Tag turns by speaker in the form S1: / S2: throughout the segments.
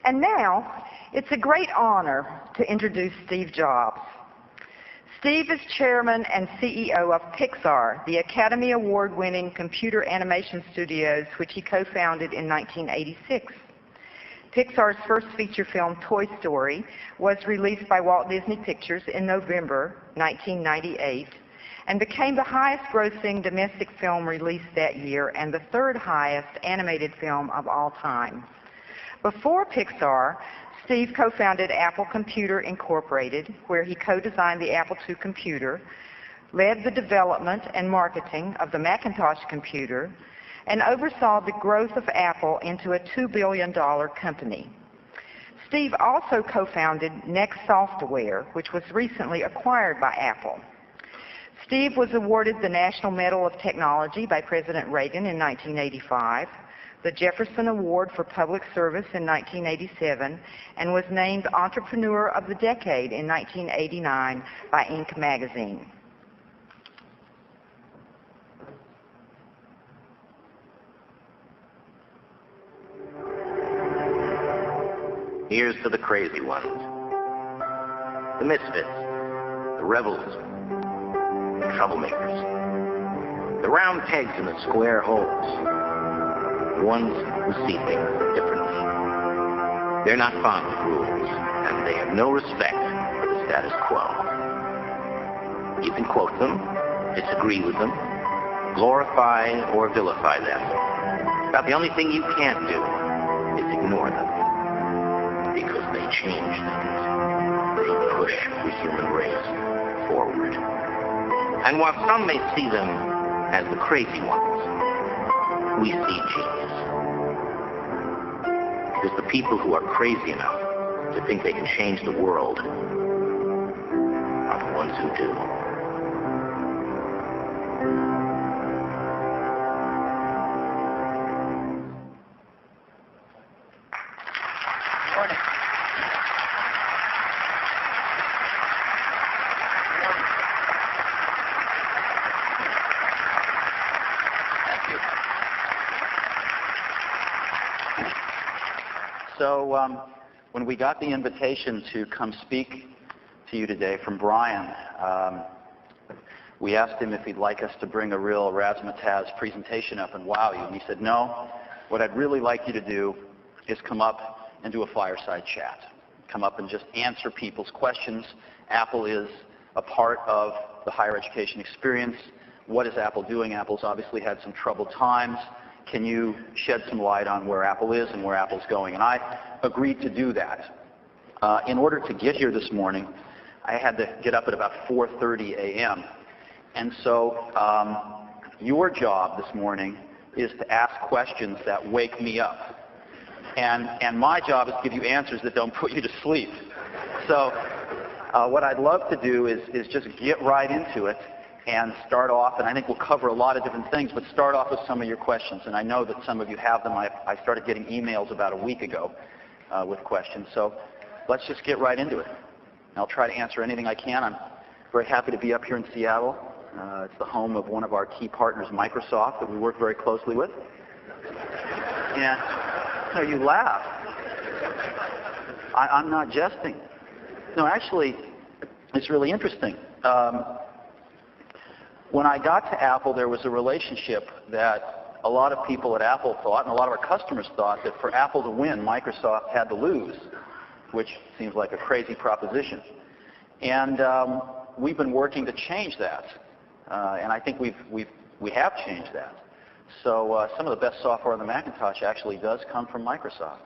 S1: And now, it's a great honor to introduce Steve Jobs. Steve is chairman and CEO of Pixar, the Academy Award-winning computer animation studios which he co-founded in 1986. Pixar's first feature film, Toy Story, was released by Walt Disney Pictures in November 1998 and became the highest-grossing domestic film released that year and the third highest animated film of all time. Before Pixar, Steve co-founded Apple Computer Incorporated, where he co-designed the Apple II computer, led the development and marketing of the Macintosh computer, and oversaw the growth of Apple into a $2 billion company. Steve also co-founded Next Software, which was recently acquired by Apple. Steve was awarded the National Medal of Technology by President Reagan in 1985, the Jefferson Award for Public Service in 1987, and was named Entrepreneur of the Decade in 1989 by Inc. magazine.
S2: Here's to the crazy ones, the misfits, the rebels, the troublemakers, the round pegs in the square holes, the ones who see things differently. They're not fond of rules, and they have no respect for the status quo. You can quote them, disagree with them, glorify or vilify them. About the only thing you can't do is ignore them. Because they change things. They push the human race forward. And while some may see them as the crazy ones, we see genius. Because the people who are crazy enough to think they can change the world are the ones who do.
S3: So when we got the invitation to come speak to you today from Brian, we asked him if he'd like us to bring a real razzmatazz presentation up and wow you. And he said, no, what I'd really like you to do is come up and do a fireside chat. Come up and just answer people's questions. Apple is a part of the higher education experience. What is Apple doing? Apple's obviously had some troubled times. Can you shed some light on where Apple is and where Apple's going? And I agreed to do that. In order to get here this morning, I had to get up at about 4:30 a.m. And so your job this morning is to ask questions that wake me up. And my job is to give you answers that don't put you to sleep. So what I'd love to do is just get right into it and start off, and I think we'll cover a lot of different things, but start off with some of your questions. And I know that some of you have them. I started getting emails about a week ago with questions. So let's just get right into it. And I'll try to answer anything I can. I'm very happy to be up here in Seattle. It's the home of one of our key partners, Microsoft, that we work very closely with. And no, you laugh. I'm not jesting. No, actually, it's really interesting. When I got to Apple, there was a relationship that a lot of people at Apple thought, and a lot of our customers thought, that for Apple to win, Microsoft had to lose, which seems like a crazy proposition. And we've been working to change that. And I think we have changed that. So some of the best software on the Macintosh actually does come from Microsoft.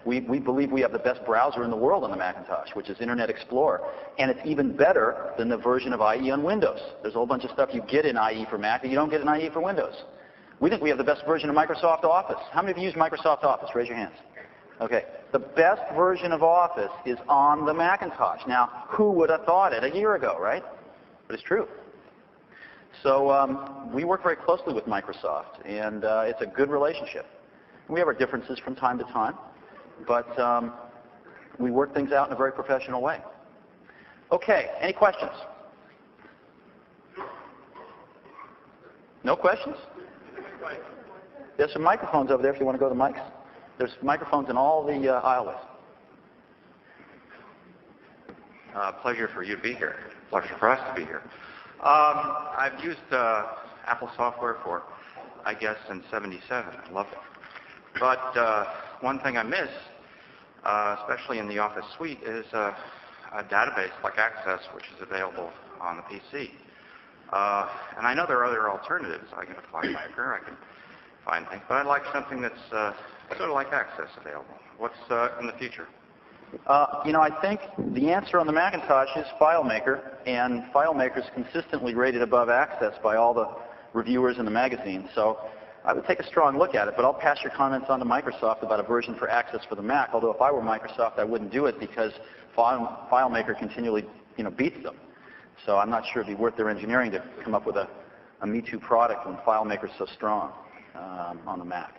S3: We believe we have the best browser in the world on the Macintosh, which is Internet Explorer. And it's even better than the version of IE on Windows. There's a whole bunch of stuff you get in IE for Mac that you don't get in IE for Windows. We think we have the best version of Microsoft Office. How many of you use Microsoft Office? Raise your hands. Okay. The best version of Office is on the Macintosh. Now, who would have thought it a year ago, right? But it's true. So we work very closely with Microsoft, and it's a good relationship. We have our differences from time to time, but we work things out in a very professional way. Okay, any questions? No questions? There's some microphones over there if you want to go to the mics. There's microphones in all the aisleways.
S4: Pleasure for you to be here. Pleasure for us to be here. I've used Apple software for, I guess, since '77. I love it. But one thing I miss, especially in the Office suite, is a database like Access, which is available on the PC. And I know there are other alternatives. I can apply FileMaker, I can find things, but I'd like something that's sort of like Access available. What's in the future?
S3: I think the answer on the Macintosh is FileMaker, and FileMaker is consistently rated above Access by all the reviewers in the magazine. So I would take a strong look at it, but I'll pass your comments on to Microsoft about a version for Access for the Mac, although if I were Microsoft, I wouldn't do it because FileMaker continually beats them. So I'm not sure it'd be worth their engineering to come up with a Me Too product when FileMaker is so strong on the Mac.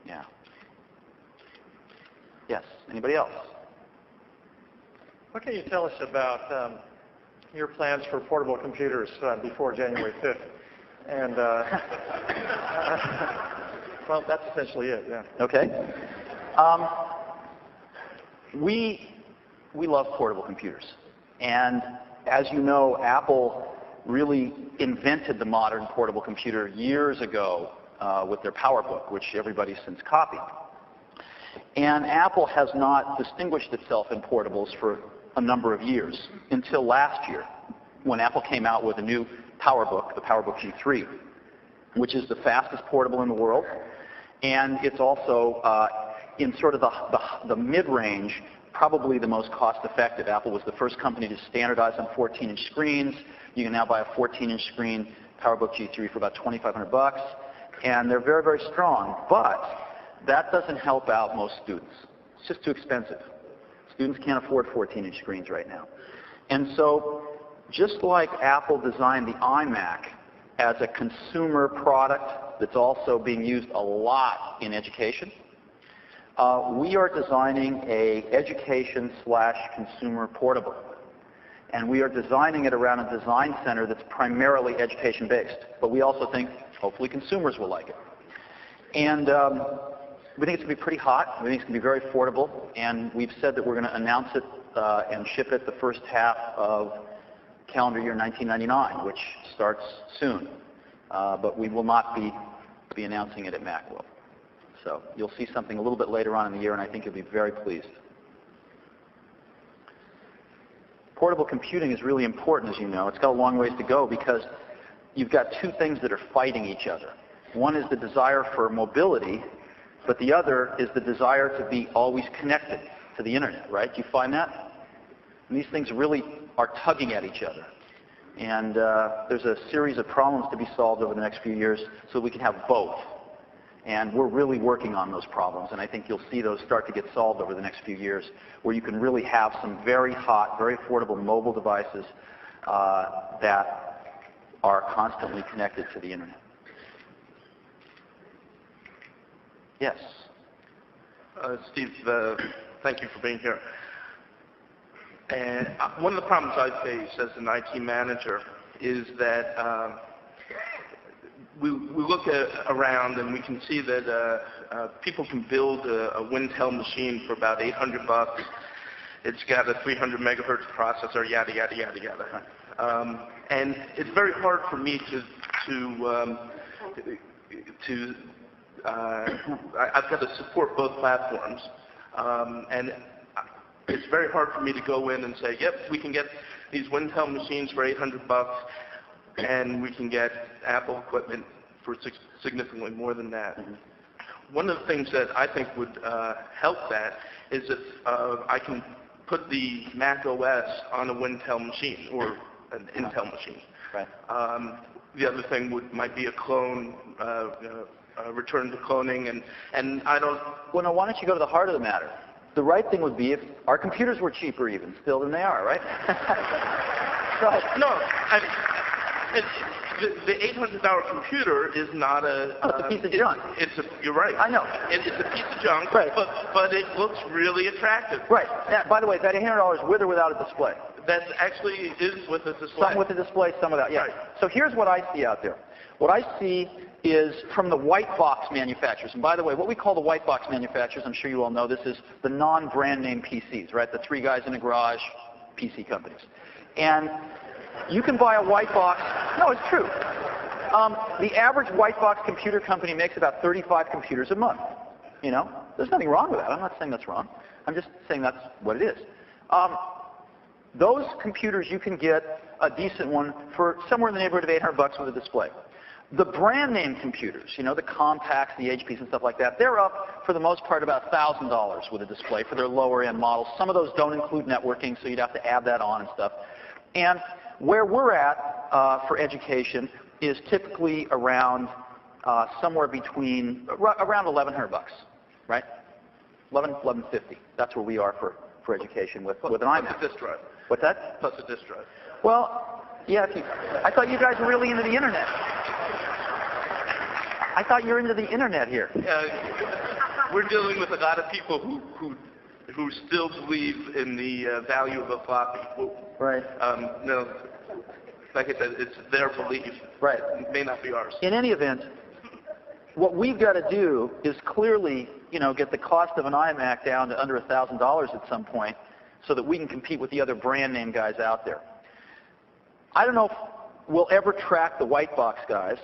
S3: Yeah. Yes. Anybody else?
S5: What can you tell us about your plans for portable computers before January 5th? And, well, that's essentially it, yeah.
S3: Okay. We love portable computers. And as you know, Apple really invented the modern portable computer years ago with their PowerBook, which everybody's since copied. And Apple has not distinguished itself in portables for a number of years until last year when Apple came out with a new PowerBook, the PowerBook G3, which is the fastest portable in the world. And it's also in sort of the mid-range, probably the most cost-effective. Apple was the first company to standardize on 14-inch screens. You can now buy a 14-inch screen PowerBook G3 for about $2,500. And they're very, very strong. But that doesn't help out most students. It's just too expensive. Students can't afford 14-inch screens right now. And so just like Apple designed the iMac as a consumer product that's also being used a lot in education, we are designing a education/consumer portable. And we are designing it around a design center that's primarily education-based. But we also think, hopefully, consumers will like it. And we think it's going to be pretty hot. We think it's going to be very affordable. And we've said that we're going to announce it and ship it the first half of calendar year 1999, which starts soon. But we will not be announcing it at Macworld. So you'll see something a little bit later on in the year, and I think you'll be very pleased. Portable computing is really important, as you know. It's got a long ways to go because you've got two things that are fighting each other. One is the desire for mobility, but the other is the desire to be always connected to the internet, right? Do you find that? And these things really are tugging at each other. And there's a series of problems to be solved over the next few years so we can have both. And we're really working on those problems, and I think you'll see those start to get solved over the next few years, where you can really have some very hot, very affordable mobile devices that are constantly connected to the internet. Yes?
S6: Steve, thank you for being here. And one of the problems I face as an IT manager is that we look around and we can see that people can build a Wintel machine for about $800. It's got a 300 megahertz processor, yada, yada, yada, yada. And it's very hard for me I've got to support both platforms. And it's very hard for me to go in and say, yep, we can get these Wintel machines for $800, and we can get Apple equipment for significantly more than that. Mm-hmm. One of the things that I think would help that is if I can put the Mac OS on a Wintel machine or an Intel machine.
S3: Right.
S6: The other thing might be a clone, return to cloning, and I don't...
S3: Well, no, why don't you go to the heart of the matter? The right thing would be if our computers were cheaper even still than they are, right?
S6: No, the $800 computer is not a...
S3: it's a piece of junk.
S6: You're right.
S3: I know.
S6: It's a piece of junk,
S3: right.
S6: but it looks really attractive.
S3: Right. Now, by the way, that $800 with or without a display?
S6: That actually is with a display.
S3: Some with a display, some without. Yeah.
S6: Right.
S3: So here's what I see out there. What I see is from the white box manufacturers. And by the way, what we call the white box manufacturers, I'm sure you all know this, is the non-brand name PCs, right? The three guys in a garage PC companies. And you can buy a white box. No, it's true. The average white box computer company makes about 35 computers a month. You know, there's nothing wrong with that. I'm not saying that's wrong. I'm just saying that's what it is. Those computers, you can get a decent one for somewhere in the neighborhood of $800 with a display. The brand name computers, you know, the Compacts, the HPs and stuff like that, they're up for the most part about $1,000 with a display for their lower end models. Some of those don't include networking, so you'd have to add that on and stuff. And where we're at for education is typically around somewhere between, around $1,100, right? $1,150. That's where we are for education with an iMac.
S6: Plus a disk drive.
S3: What's that?
S6: Plus a disk drive.
S3: Well, yeah, I thought you guys were really into the internet. I thought you were into the internet here.
S6: We're dealing with a lot of people who still believe in the value of a floppy.
S3: Right.
S6: No, like I said, it's their belief.
S3: Right.
S6: It may not be ours.
S3: In any event, what we've got to do is clearly, you know, get the cost of an iMac down to under $1,000 at some point so that we can compete with the other brand name guys out there. I don't know if we'll ever track the white box guys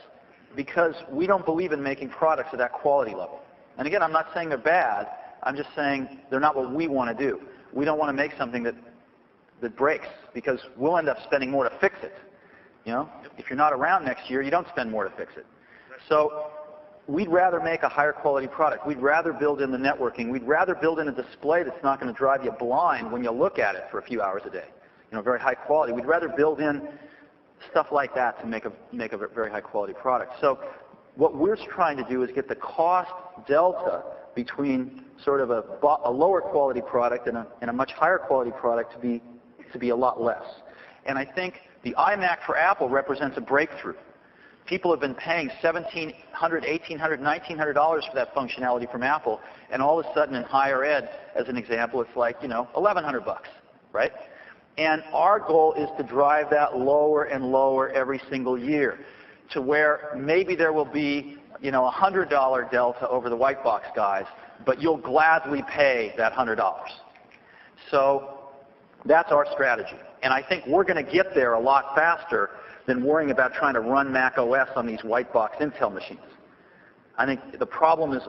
S3: because we don't believe in making products at that quality level. And again, I'm not saying they're bad. I'm just saying they're not what we want to do. We don't want to make something that breaks because we'll end up spending more to fix it. You know, if you're not around next year, you don't spend more to fix it. So we'd rather make a higher quality product. We'd rather build in the networking. We'd rather build in a display that's not going to drive you blind when you look at it for a few hours a day. You know, very high quality. We'd rather build in stuff like that to make a very high quality product. So what we're trying to do is get the cost delta between sort of a lower quality product and a much higher quality product to be a lot less. And I think the iMac for Apple represents a breakthrough. People have been paying $1,700, $1,800, $1,900 for that functionality from Apple, and all of a sudden in higher ed, as an example, it's like, you know, $1,100, right? And our goal is to drive that lower and lower every single year to where maybe there will be, you know, a $100 delta over the white box guys, but you'll gladly pay that $100. So that's our strategy. And I think we're going to get there a lot faster than worrying about trying to run Mac OS on these white box Intel machines. I think the problem is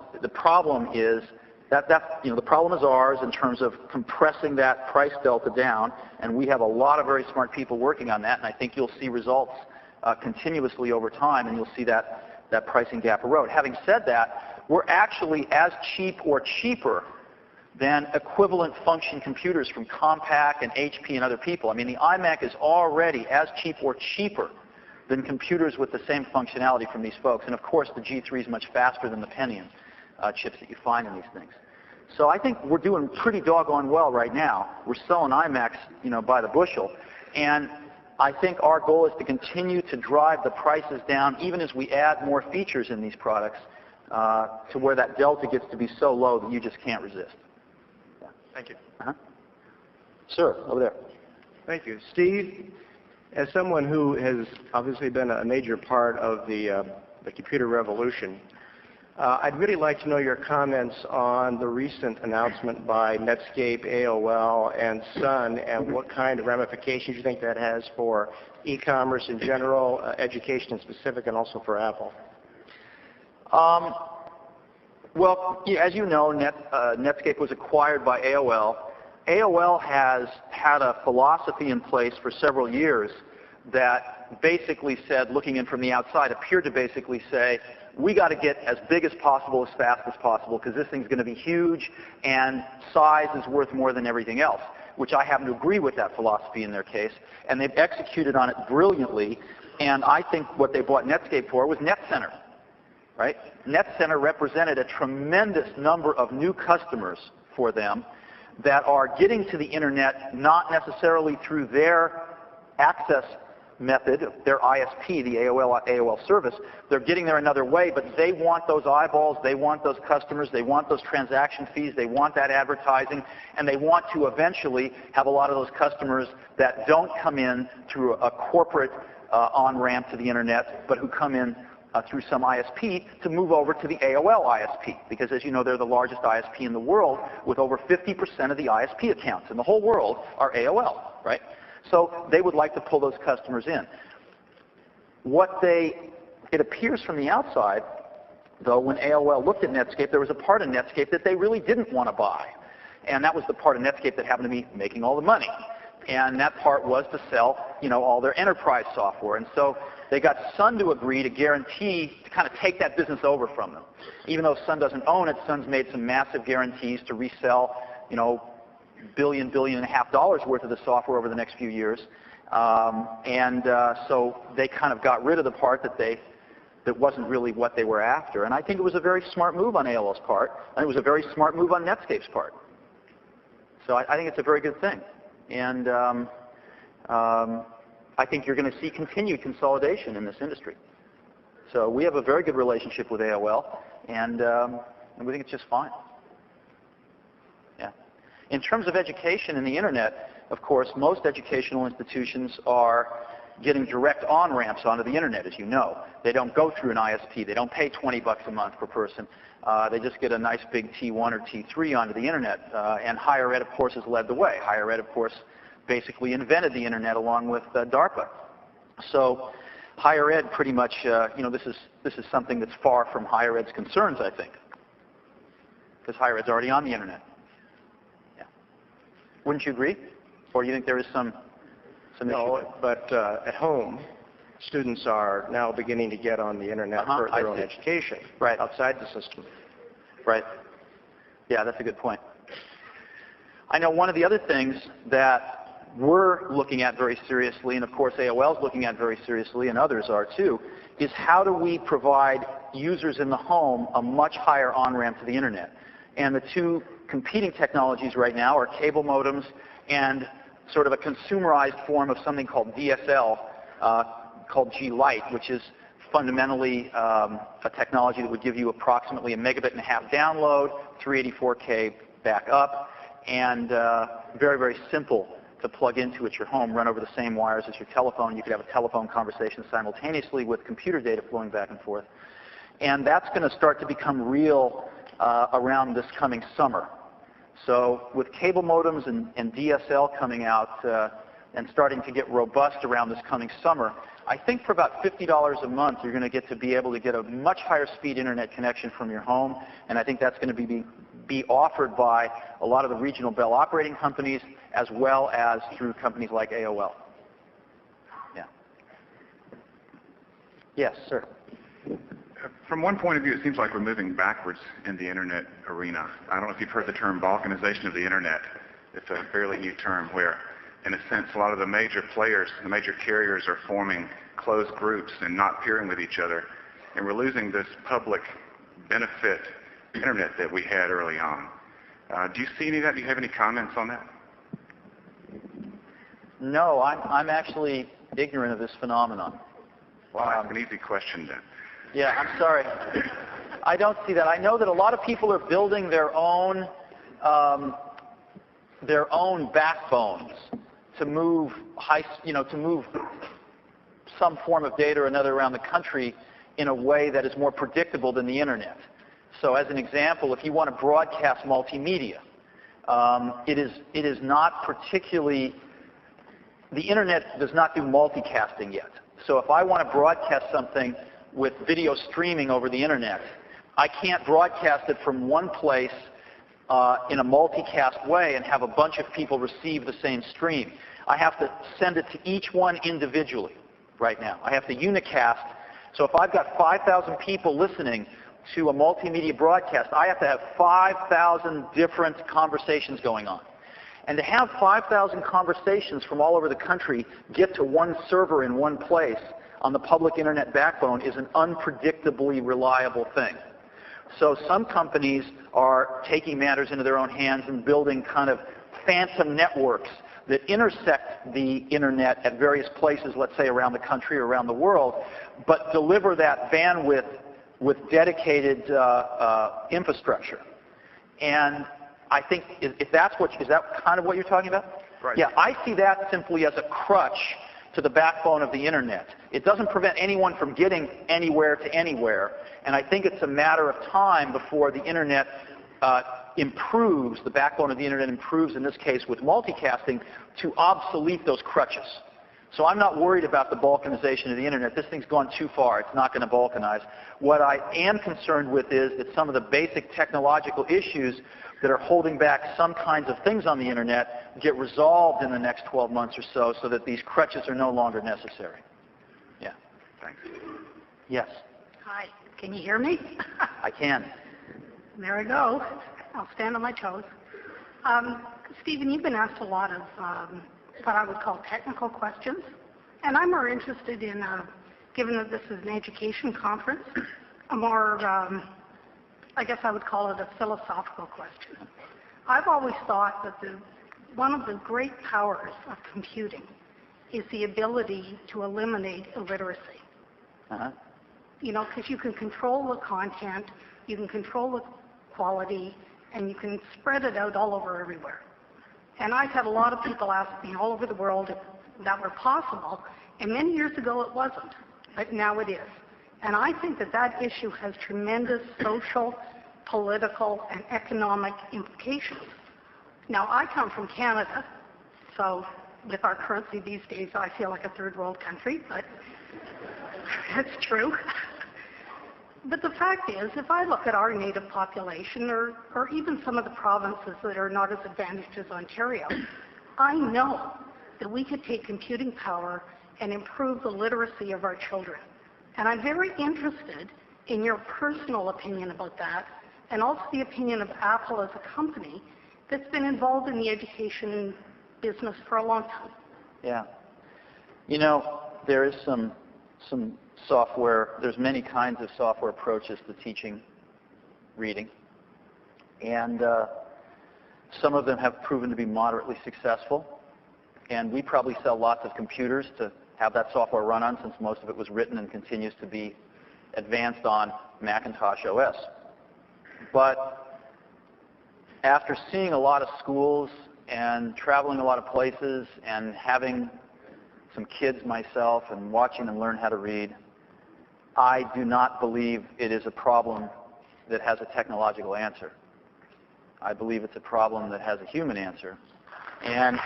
S3: ours in terms of compressing that price delta down, and we have a lot of very smart people working on that, and I think you'll see results continuously over time, and you'll see that pricing gap erode. Having said that, we're actually as cheap or cheaper than equivalent function computers from Compaq and HP and other people. I mean, the iMac is already as cheap or cheaper than computers with the same functionality from these folks. And of course, the G3 is much faster than the Pentium chips that you find in these things. So I think we're doing pretty doggone well right now. We're selling iMacs, you know, by the bushel. And I think our goal is to continue to drive the prices down even as we add more features in these products to where that delta gets to be so low that you just can't resist.
S5: Thank you.
S3: Sir, over there.
S7: Thank you. Steve, as someone who has obviously been a major part of the computer revolution, I'd really like to know your comments on the recent announcement by Netscape, AOL, and Sun, and what kind of ramifications you think that has for e-commerce in general, education in specific, and also for Apple.
S3: Well, as you know, Netscape was acquired by AOL. AOL has had a philosophy in place for several years that basically said, looking in from the outside, appeared to basically say, we got to get as big as possible, as fast as possible, because this thing's going to be huge, and size is worth more than everything else, which I happen to agree with that philosophy in their case, and they've executed on it brilliantly, and I think what they bought Netscape for was NetCenter. Right? NetCenter represented a tremendous number of new customers for them that are getting to the internet not necessarily through their access method, their ISP, the AOL service. They're getting there another way, but they want those eyeballs, they want those customers, they want those transaction fees, they want that advertising, and they want to eventually have a lot of those customers that don't come in through a corporate on-ramp to the internet, but who come in through some ISP to move over to the AOL ISP, because as you know, they're the largest ISP in the world with over 50% of the ISP accounts in the whole world are AOL, right? So they would like to pull those customers in. It appears from the outside, though, when AOL looked at Netscape, there was a part of Netscape that they really didn't want to buy. And that was the part of Netscape that happened to be making all the money. And that part was to sell, all their enterprise software. And so they got Sun to agree to guarantee, to kind of take that business over from them. Even though Sun doesn't own it, Sun's made some massive guarantees to resell, $1.5 billion worth of the software over the next few years. So they kind of got rid of the part that wasn't really what they were after. And I think it was a very smart move on AOL's part, and it was a very smart move on Netscape's part. So I think it's a very good thing. And I think you're going to see continued consolidation in this industry. So we have a very good relationship with AOL, and we think it's just fine. Yeah. In terms of education and the internet, of course, most educational institutions are getting direct on-ramps onto the internet, as you know. They don't go through an ISP. They don't pay $20 a month per person. They just get a nice big T1 or T3 onto the internet. And higher ed, of course, has led the way. Higher ed, of course, basically invented the internet along with DARPA. So higher ed pretty much, this is something that's far from higher ed's concerns, I think, because higher ed's already on the internet. Yeah. Wouldn't you agree? Or do you think there is some issue?
S7: No, but at home, students are now beginning to get on the internet for their own education,
S3: right,
S7: outside the system.
S3: Right. Yeah, that's a good point. I know one of the other things that we're looking at very seriously, and of course AOL's looking at very seriously, and others are too, is how do we provide users in the home a much higher on-ramp to the internet? And the two competing technologies right now are cable modems and sort of a consumerized form of something called DSL, called G-Lite, which is fundamentally a technology that would give you approximately 1.5 megabit download, 384K back up, and very, very simple to plug into at your home, run over the same wires as your telephone. You could have a telephone conversation simultaneously with computer data flowing back and forth. And that's going to start to become real around this coming summer. So with cable modems and DSL coming out and starting to get robust around this coming summer, I think for about $50 a month, you're going to be able to get a much higher speed internet connection from your home. And I think that's going to be offered by a lot of the regional Bell operating companies, as well as through companies like AOL. Yeah. Yes, sir.
S8: From one point of view, it seems like we're moving backwards in the internet arena. I don't know if you've heard the term balkanization of the internet. It's a fairly new term where, in a sense, a lot of the major players, the major carriers are forming closed groups and not peering with each other. And we're losing this public benefit internet that we had early on. Do you see any of that? Do you have any comments on that?
S3: No, I'm actually ignorant of this phenomenon.
S8: Well, that's an easy question then.
S3: Yeah, I'm sorry. I don't see that. I know that a lot of people are building their own backbones to move to move some form of data or another around the country in a way that is more predictable than the internet. So as an example, if you want to broadcast multimedia, it is not particularly, the internet does not do multicasting yet. So if I want to broadcast something with video streaming over the internet, I can't broadcast it from one place in a multicast way and have a bunch of people receive the same stream. I have to send it to each one individually right now. I have to unicast. So if I've got 5,000 people listening to a multimedia broadcast, I have to have 5,000 different conversations going on. And to have 5,000 conversations from all over the country get to one server in one place on the public internet backbone is an unpredictably reliable thing. So some companies are taking matters into their own hands and building kind of phantom networks that intersect the internet at various places, let's say around the country or around the world, but deliver that bandwidth with dedicated infrastructure. And I think is that kind of what you're talking about?
S8: Right.
S3: Yeah, I see that simply as a crutch to the backbone of the internet. It doesn't prevent anyone from getting anywhere to anywhere. And I think it's a matter of time before the internet improves, the backbone of the internet improves, in this case with multicasting, to obsolete those crutches. So I'm not worried about the balkanization of the internet. This thing's gone too far. It's not going to balkanize. What I am concerned with is that some of the basic technological issues that are holding back some kinds of things on the internet get resolved in the next 12 months or so that these crutches are no longer necessary. Yeah.
S8: Thanks.
S3: Yes.
S9: Hi. Can you hear me?
S3: I can.
S9: There I go. I'll stand on my toes. Stephen, you've been asked a lot of what I would call technical questions, and I'm more interested in, given that this is an education conference, a more, I guess I would call it a philosophical question. I've always thought that one of the great powers of computing is the ability to eliminate illiteracy.
S3: Uh-huh.
S9: You know, because you can control the content, you can control the quality, and you can spread it out all over everywhere. And I've had a lot of people ask me all over the world if that were possible, and many years ago it wasn't, but now it is. And I think that that issue has tremendous social, political, and economic implications. Now, I come from Canada, so with our currency these days, I feel like a third world country, but that's true. But the fact is, if I look at our native population, or even some of the provinces that are not as advantaged as Ontario, I know that we could take computing power and improve the literacy of our children. And I'm very interested in your personal opinion about that, and also the opinion of Apple as a company that's been involved in the education business for a long time.
S3: Yeah. You know, there is some software, there's many kinds of software approaches to teaching reading. And some of them have proven to be moderately successful. And we probably sell lots of computers to have that software run on, since most of it was written and continues to be advanced on Macintosh OS. But after seeing a lot of schools and traveling a lot of places and having some kids myself and watching them learn how to read, I do not believe it is a problem that has a technological answer. I believe it's a problem that has a human answer. And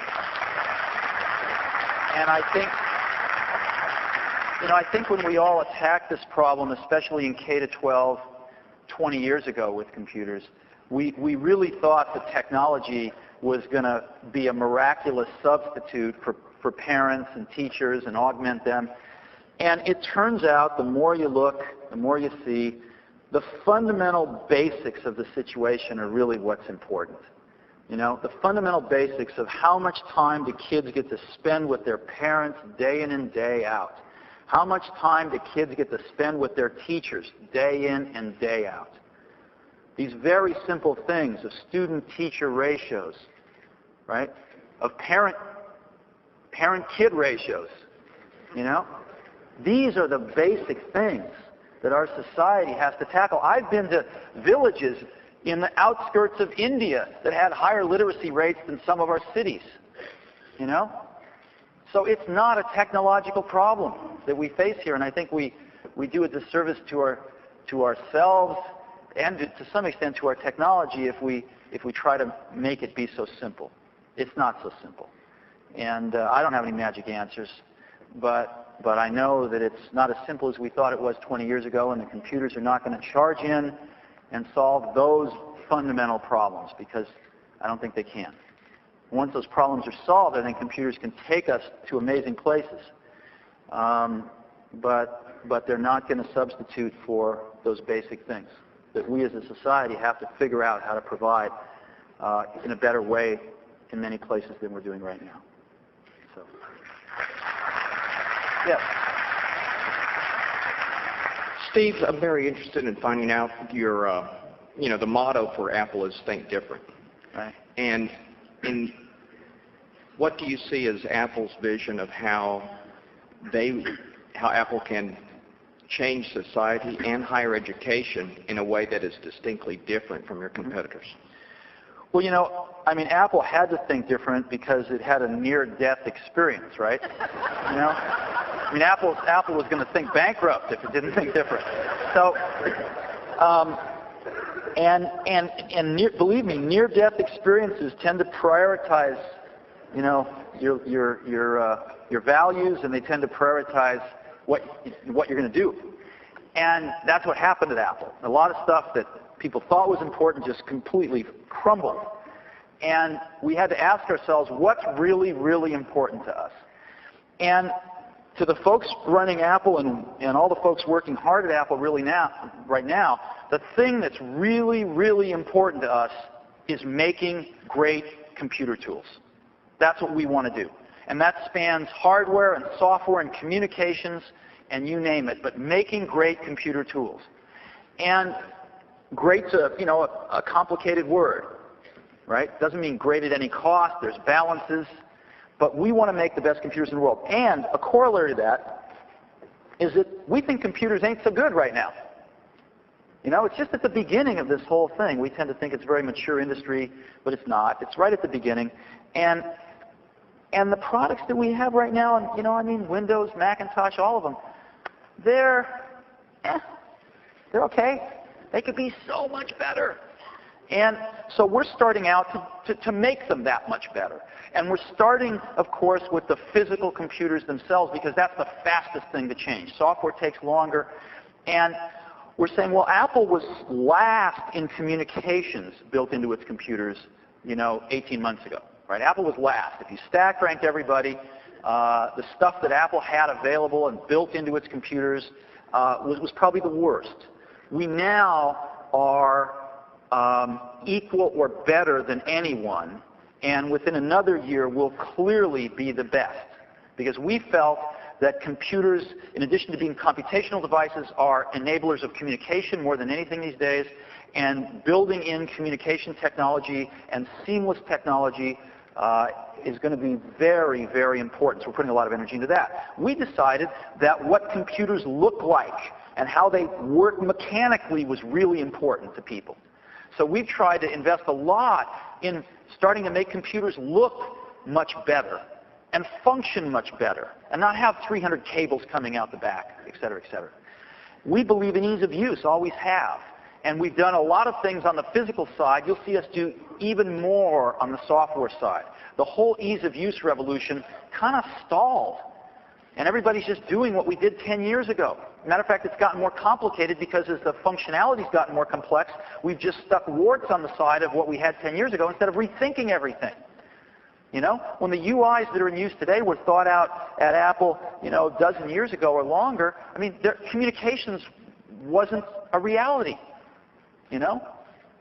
S3: I think when we all attacked this problem, especially in K-12 20 years ago with computers, we really thought that technology was going to be a miraculous substitute for parents and teachers and augment them. And it turns out, the more you look, the more you see, the fundamental basics of the situation are really what's important. You know, the fundamental basics of how much time do kids get to spend with their parents day in and day out. How much time do kids get to spend with their teachers day in and day out. These very simple things of student-teacher ratios, right? Of parent-kid ratios, you know? These are the basic things that our society has to tackle. I've been to villages in the outskirts of India that had higher literacy rates than some of our cities, you know? So it's not a technological problem that we face here, and I think we do a disservice to ourselves and to some extent to our technology if we try to make it be so simple. It's not so simple. And I don't have any magic answers, but I know that it's not as simple as we thought it was 20 years ago, and the computers are not going to charge in and solve those fundamental problems, because I don't think they can. Once those problems are solved, I think computers can take us to amazing places. But they're not going to substitute for those basic things that we as a society have to figure out how to provide in a better way in many places than we're doing right now. So, yes.
S7: Steve, I'm very interested in finding out your, the motto for Apple is Think Different.
S3: Right.
S7: And what do you see as Apple's vision of how Apple can change society and higher education in a way that is distinctly different from your competitors?
S3: Well, you know, I mean, Apple had to think different because it had a near-death experience, right? You know? I mean, Apple was going to think bankrupt if it didn't think different. So, believe me, near-death experiences tend to prioritize, you know, your values, and they tend to prioritize what you're going to do. And that's what happened at Apple. A lot of stuff that people thought was important just completely crumbled. And we had to ask ourselves, what's really, really important to us? And to the folks running Apple and all the folks working hard at Apple right now, the thing that's really, really important to us is making great computer tools. That's what we want to do. And that spans hardware and software and communications and you name it, but making great computer tools. And great's a complicated word, right? Doesn't mean great at any cost. There's balances. But we want to make the best computers in the world. And a corollary to that is that we think computers ain't so good right now. You know, it's just at the beginning of this whole thing. We tend to think it's a very mature industry, but it's not. It's right at the beginning. And the products that we have right now, and you know, I mean, Windows, Macintosh, all of them, they're okay. They could be so much better. And so we're starting out to make them that much better. And we're starting, of course, with the physical computers themselves because that's the fastest thing to change. Software takes longer. And we're saying, well, Apple was last in communications built into its computers, you know, 18 months ago. Right? Apple was last. If you stack ranked everybody, the stuff that Apple had available and built into its computers was probably the worst. We now are equal or better than anyone, and within another year will clearly be the best. Because we felt that computers, in addition to being computational devices, are enablers of communication more than anything these days, and building in communication technology and seamless technology is going to be very, very important. So we're putting a lot of energy into that. We decided that what computers look like and how they work mechanically was really important to people. So we've tried to invest a lot in starting to make computers look much better and function much better and not have 300 cables coming out the back, et cetera, et cetera. We believe in ease of use, always have. And we've done a lot of things on the physical side. You'll see us do even more on the software side. The whole ease of use revolution kind of stalled. And everybody's just doing what we did 10 years ago. Matter of fact, it's gotten more complicated because as the functionality's gotten more complex, we've just stuck warts on the side of what we had 10 years ago instead of rethinking everything. You know, when the UIs that are in use today were thought out at Apple, you know, a dozen years ago or longer, I mean, communications wasn't a reality. You know,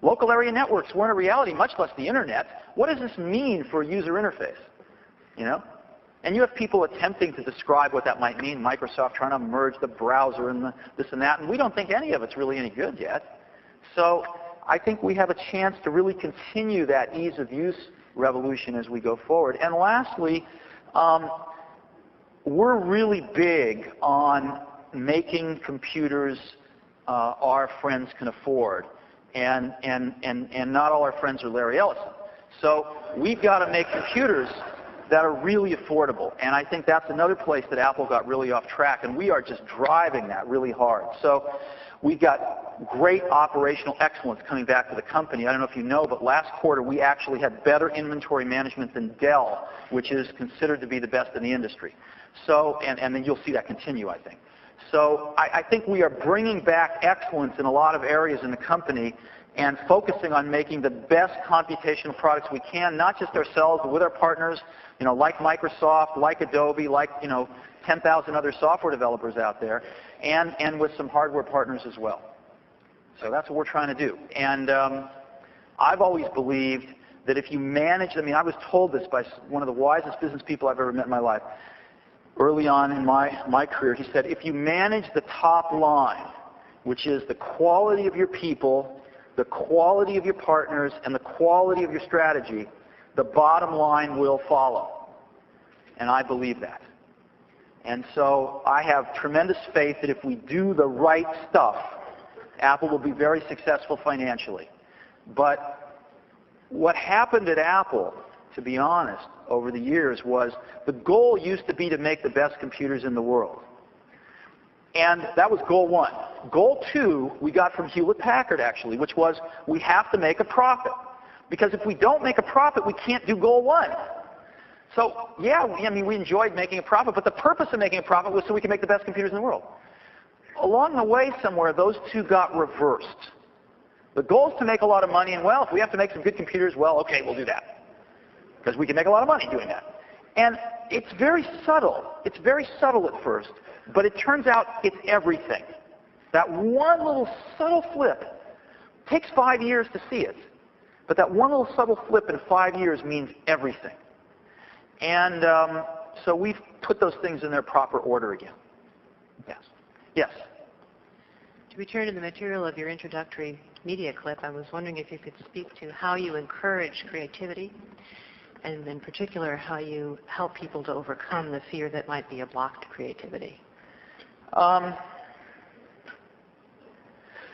S3: local area networks weren't a reality, much less the internet. What does this mean for a user interface? You know? And you have people attempting to describe what that might mean. Microsoft trying to merge the browser and this and that, and we don't think any of it's really any good yet. So I think we have a chance to really continue that ease of use revolution as we go forward. And lastly, we're really big on making computers our friends can afford. And not all our friends are Larry Ellison. So we've got to make computers that are really affordable. And I think that's another place that Apple got really off track, and we are just driving that really hard. So we've got great operational excellence coming back to the company. I don't know if you know, but last quarter we actually had better inventory management than Dell, which is considered to be the best in the industry. So, and then you'll see that continue, I think. So I think we are bringing back excellence in a lot of areas in the company and focusing on making the best computational products we can, not just ourselves, but with our partners, you know, like Microsoft, like Adobe, like, you know, 10,000 other software developers out there, and with some hardware partners as well. So that's what we're trying to do. And I've always believed that if you manage, I mean, I was told this by one of the wisest business people I've ever met in my life. Early on in my career, he said, if you manage the top line, which is the quality of your people, the quality of your partners, and the quality of your strategy, the bottom line will follow. And I believe that. And so I have tremendous faith that if we do the right stuff, Apple will be very successful financially. But What happened at Apple, to be honest, over the years was the goal used to be to make the best computers in the world. And that was goal one. Goal two, we got from Hewlett-Packard, actually, which was we have to make a profit. Because if we don't make a profit, we can't do goal one. So, yeah, we enjoyed making a profit, but the purpose of making a profit was so we could make the best computers in the world. Along the way somewhere, those two got reversed. The goal is to make a lot of money, and well, if we have to make some good computers, well, okay, we'll do that. Because we can make a lot of money doing that. And it's very subtle. It's very subtle at first, but it turns out it's everything. That one little subtle flip takes 5 years to see it, but that one little subtle flip in 5 years means everything. And so we've put those things in their proper order again. Yes. Yes.
S10: To return to the material of your introductory media clip, I was wondering if you could speak to how you encourage creativity, and in particular, how you help people to overcome the fear that might be a block to creativity.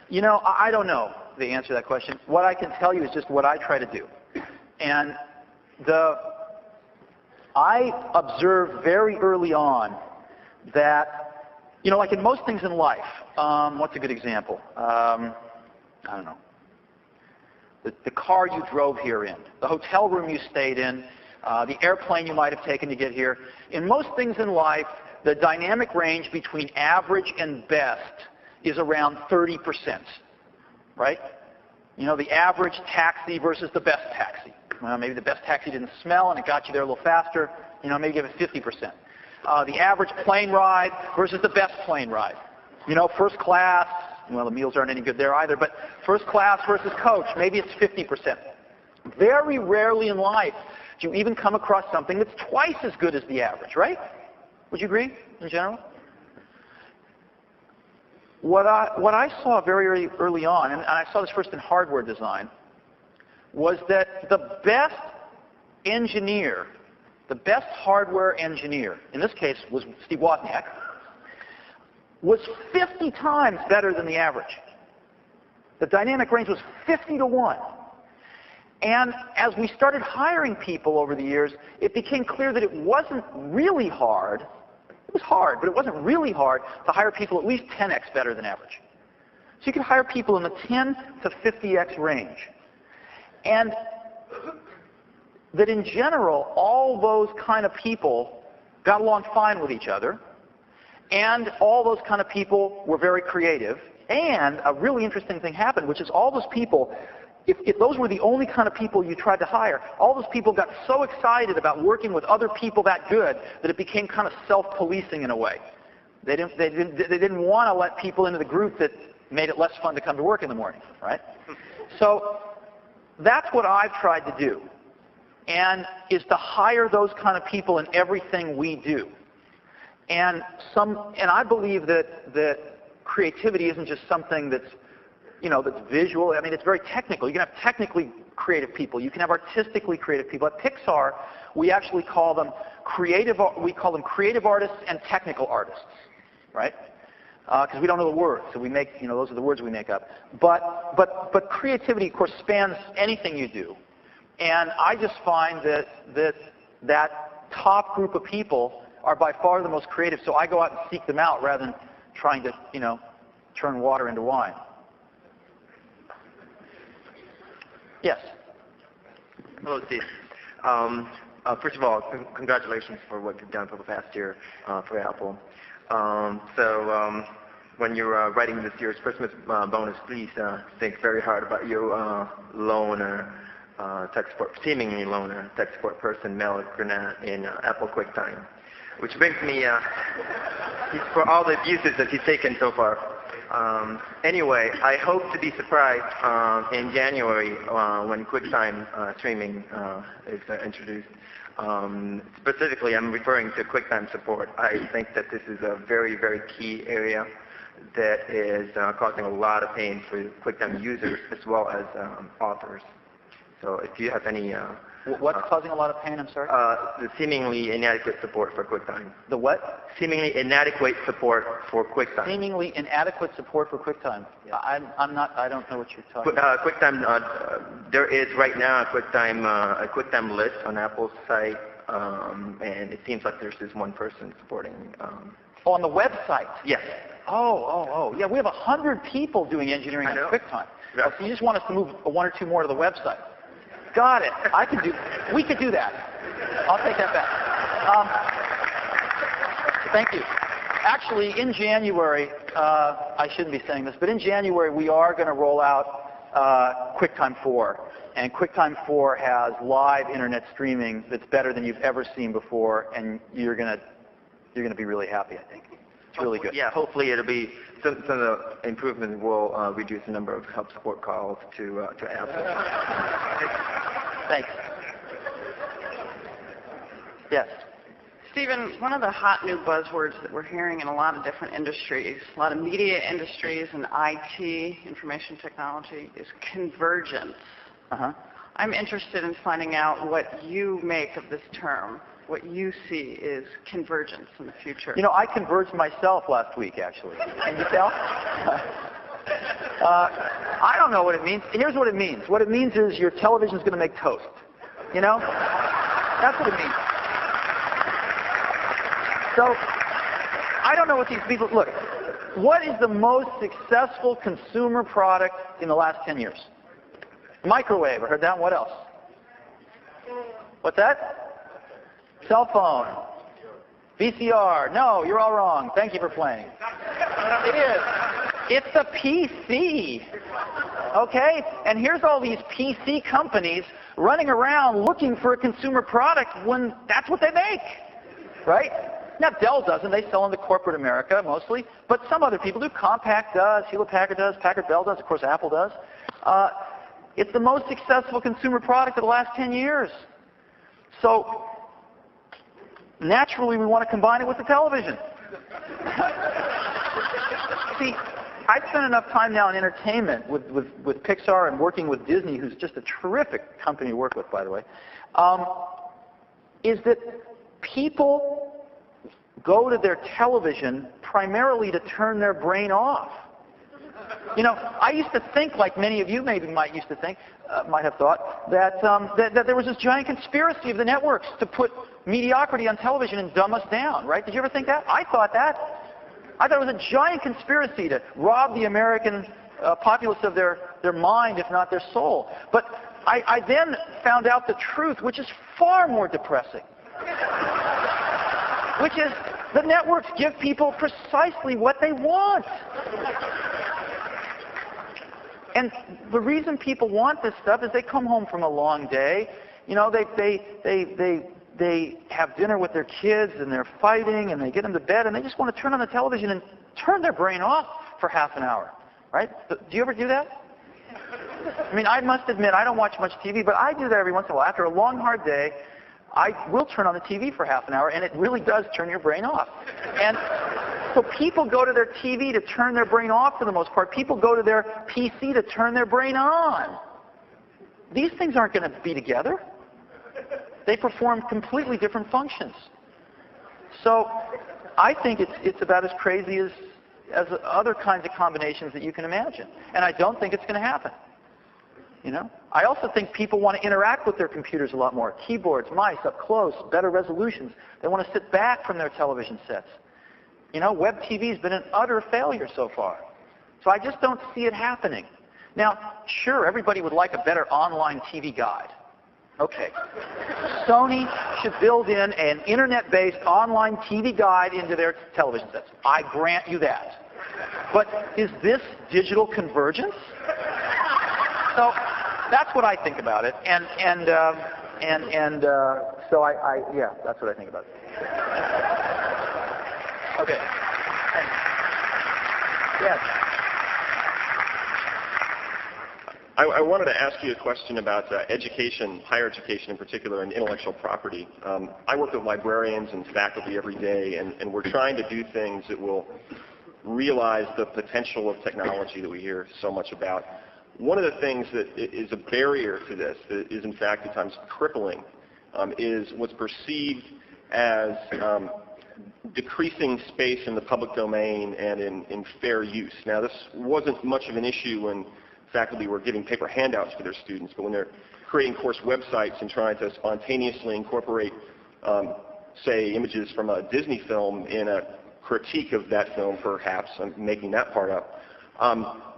S3: You know, I don't know the answer to that question. What I can tell you is just what I try to do. And I observed very early on that, you know, like in most things in life, what's a good example? I don't know. The car you drove here in, the hotel room you stayed in, the airplane you might have taken to get here. In most things in life, the dynamic range between average and best is around 30%, right? You know, the average taxi versus the best taxi. Well, maybe the best taxi didn't smell and it got you there a little faster. You know, maybe give it 50%. The average plane ride versus the best plane ride. You know, first class, well, the meals aren't any good there either, but first class versus coach, maybe it's 50%. Very rarely in life do you even come across something that's twice as good as the average, right? Would you agree, in general? What I saw very early on, and I saw this first in hardware design, was that the best engineer, the best hardware engineer, in this case was Steve Wozniak, was 50 times better than the average. The dynamic range was 50 to 1. And as we started hiring people over the years, it became clear that it wasn't really hard. It was hard, but it wasn't really hard to hire people at least 10x better than average. So you could hire people in the 10 to 50x range. And that in general, all those kind of people got along fine with each other. And all those kind of people were very creative. And a really interesting thing happened, which is all those people, if those were the only kind of people you tried to hire, all those people got so excited about working with other people that good that it became kind of self-policing in a way. They didn't want to let people into the group that made it less fun to come to work in the morning, right? So that's what I've tried to do, and is to hire those kind of people in everything we do. And I believe that creativity isn't just something that's, you know, that's visual. I mean, it's very technical. You can have technically creative people. You can have artistically creative people. At Pixar, we actually call them creative artists and technical artists, right? Because we don't know the words, so we make, you know, those are the words we make up. But creativity, of course, spans anything you do. And I just find that top group of people are by far the most creative, so I go out and seek them out rather than trying to, you know, turn water into wine. Yes?
S11: Hello, Steve. First of all, congratulations for what you've done for the past year for Apple. When you're writing this year's Christmas bonus, please think very hard about your loaner, tech support, seemingly loaner tech support person, Mel Grenat in Apple QuickTime. Which brings me, for all the abuses that he's taken so far. Anyway, I hope to be surprised in January when QuickTime streaming is introduced. Specifically, I'm referring to QuickTime support. I think that this is a very, very key area that is causing a lot of pain for QuickTime users as well as authors. So if you have any
S3: What's causing a lot of pain? I'm sorry.
S11: the seemingly inadequate support for QuickTime.
S3: The what?
S11: Seemingly inadequate support for QuickTime.
S3: Seemingly inadequate support for QuickTime. Yeah. I don't know what you're talking about.
S11: QuickTime, there is right now a QuickTime list on Apple's site, and it seems like there's just one person supporting.
S3: Oh, on the website?
S11: Yes.
S3: Oh. Yeah, we have 100 people doing engineering on QuickTime.
S11: Yeah.
S3: Oh, so you just want us to move one or two more to the website. Got it. We could do that. I'll take that back. Thank you. Actually, in January, I shouldn't be saying this, but in January we are going to roll out QuickTime 4. And QuickTime 4 has live internet streaming that's better than you've ever seen before, and you're going to be really happy, I think. It's really good.
S11: Yeah, hopefully it'll be, some of the improvements will reduce the number of help support calls to Apple.
S3: Thanks. Yes.
S12: Stephen, one of the hot new buzzwords that we're hearing in a lot of different industries, a lot of media industries and IT, information technology, is convergence. I'm interested in finding out what you make of this term, what you see is convergence in the future.
S3: You know, I converged myself last week, actually. Can you tell? I don't know what it means. Here's what it means. What it means is your television's going to make toast. You know? That's what it means. So, I don't know what these people... Look, what is the most successful consumer product in the last 10 years? Microwave. I heard that. What else? What's that? Cell phone. VCR. No, you're all wrong. Thank you for playing. It is. It's the PC. Okay? And here's all these PC companies running around looking for a consumer product when that's what they make. Right? Now, Dell doesn't. They sell into corporate America mostly. But some other people do. Compaq does. Hewlett-Packard does. Packard-Bell does. Of course, Apple does. It's the most successful consumer product of the last 10 years. So, naturally, we want to combine it with the television. See, I've spent enough time now in entertainment with Pixar and working with Disney, who's just a terrific company to work with, by the way, is that people go to their television primarily to turn their brain off. You know, I used to think, like many of you maybe might have thought, that there was this giant conspiracy of the networks to put mediocrity on television and dumb us down, right? Did you ever think that? I thought that. I thought it was a giant conspiracy to rob the American populace of their mind, if not their soul. But I then found out the truth, which is far more depressing, which is the networks give people precisely what they want. And the reason people want this stuff is they come home from a long day. You know, they have dinner with their kids and they're fighting and they get into bed and they just want to turn on the television and turn their brain off for half an hour, right? Do you ever do that? I mean, I must admit, I don't watch much TV, but I do that every once in a while. After a long, hard day, I will turn on the TV for half an hour, and it really does turn your brain off. And so people go to their TV to turn their brain off for the most part. People go to their PC to turn their brain on. These things aren't going to be together. They perform completely different functions. So I think it's about as crazy as other kinds of combinations that you can imagine. And I don't think it's going to happen. You know? I also think people want to interact with their computers a lot more. Keyboards, mice, up close, better resolutions. They want to sit back from their television sets. You know, web TV has been an utter failure so far. So I just don't see it happening. Now, sure, everybody would like a better online TV guide. Okay. Sony should build in an internet-based online TV guide into their television sets. I grant you that. But is this digital convergence? So that's what I think about it, and so yeah, that's what I think about it. Okay. Thanks. Yes.
S13: I wanted to ask you a question about education, higher education in particular, and intellectual property. I work with librarians and faculty every day, and we're trying to do things that will realize the potential of technology that we hear so much about. one of the things that is a barrier to this, that is in fact at times crippling, is what's perceived as decreasing space in the public domain and in fair use. Now, this wasn't much of an issue when faculty were giving paper handouts to their students, but when they're creating course websites and trying to spontaneously incorporate, say, images from a Disney film in a critique of that film, perhaps, I'm making that part up,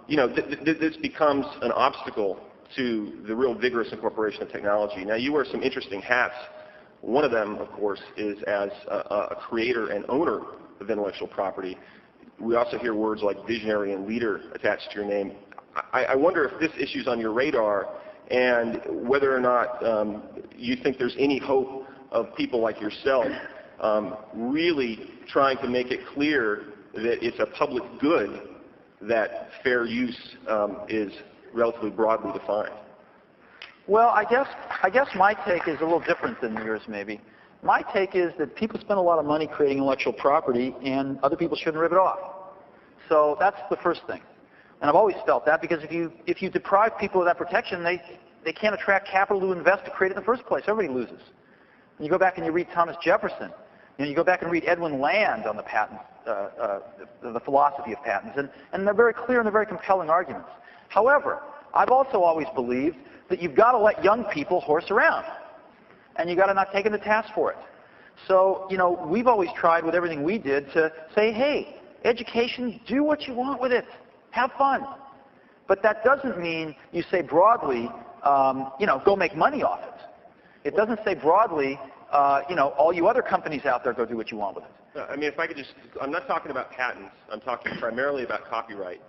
S13: this becomes an obstacle to the real vigorous incorporation of technology. Now, you wear some interesting hats. One of them, of course, is as a creator and owner of intellectual property. We also hear words like visionary and leader attached to your name. I wonder if this issue's on your radar and whether or not you think there's any hope of people like yourself really trying to make it clear that it's a public good that fair use is relatively broadly defined.
S3: Well, I guess my take is a little different than yours, maybe. My take is that people spend a lot of money creating intellectual property, and other people shouldn't rip it off. So that's the first thing. And I've always felt that, because if you deprive people of that protection, they can't attract capital to invest to create it in the first place. Everybody loses. And you go back and you read Thomas Jefferson. You go back and read Edwin Land on the patent, the philosophy of patents, and they're very clear and they're very compelling arguments. However, I've also always believed that you've got to let young people horse around, and you've got to not take them to task for it. So, we've always tried with everything we did to say, hey, education, do what you want with it. Have fun. But that doesn't mean you say broadly, go make money off it. It doesn't say broadly, all you other companies out there, go do what you want with it.
S13: I mean, if I could I'm not talking about patents. I'm talking primarily about copyright.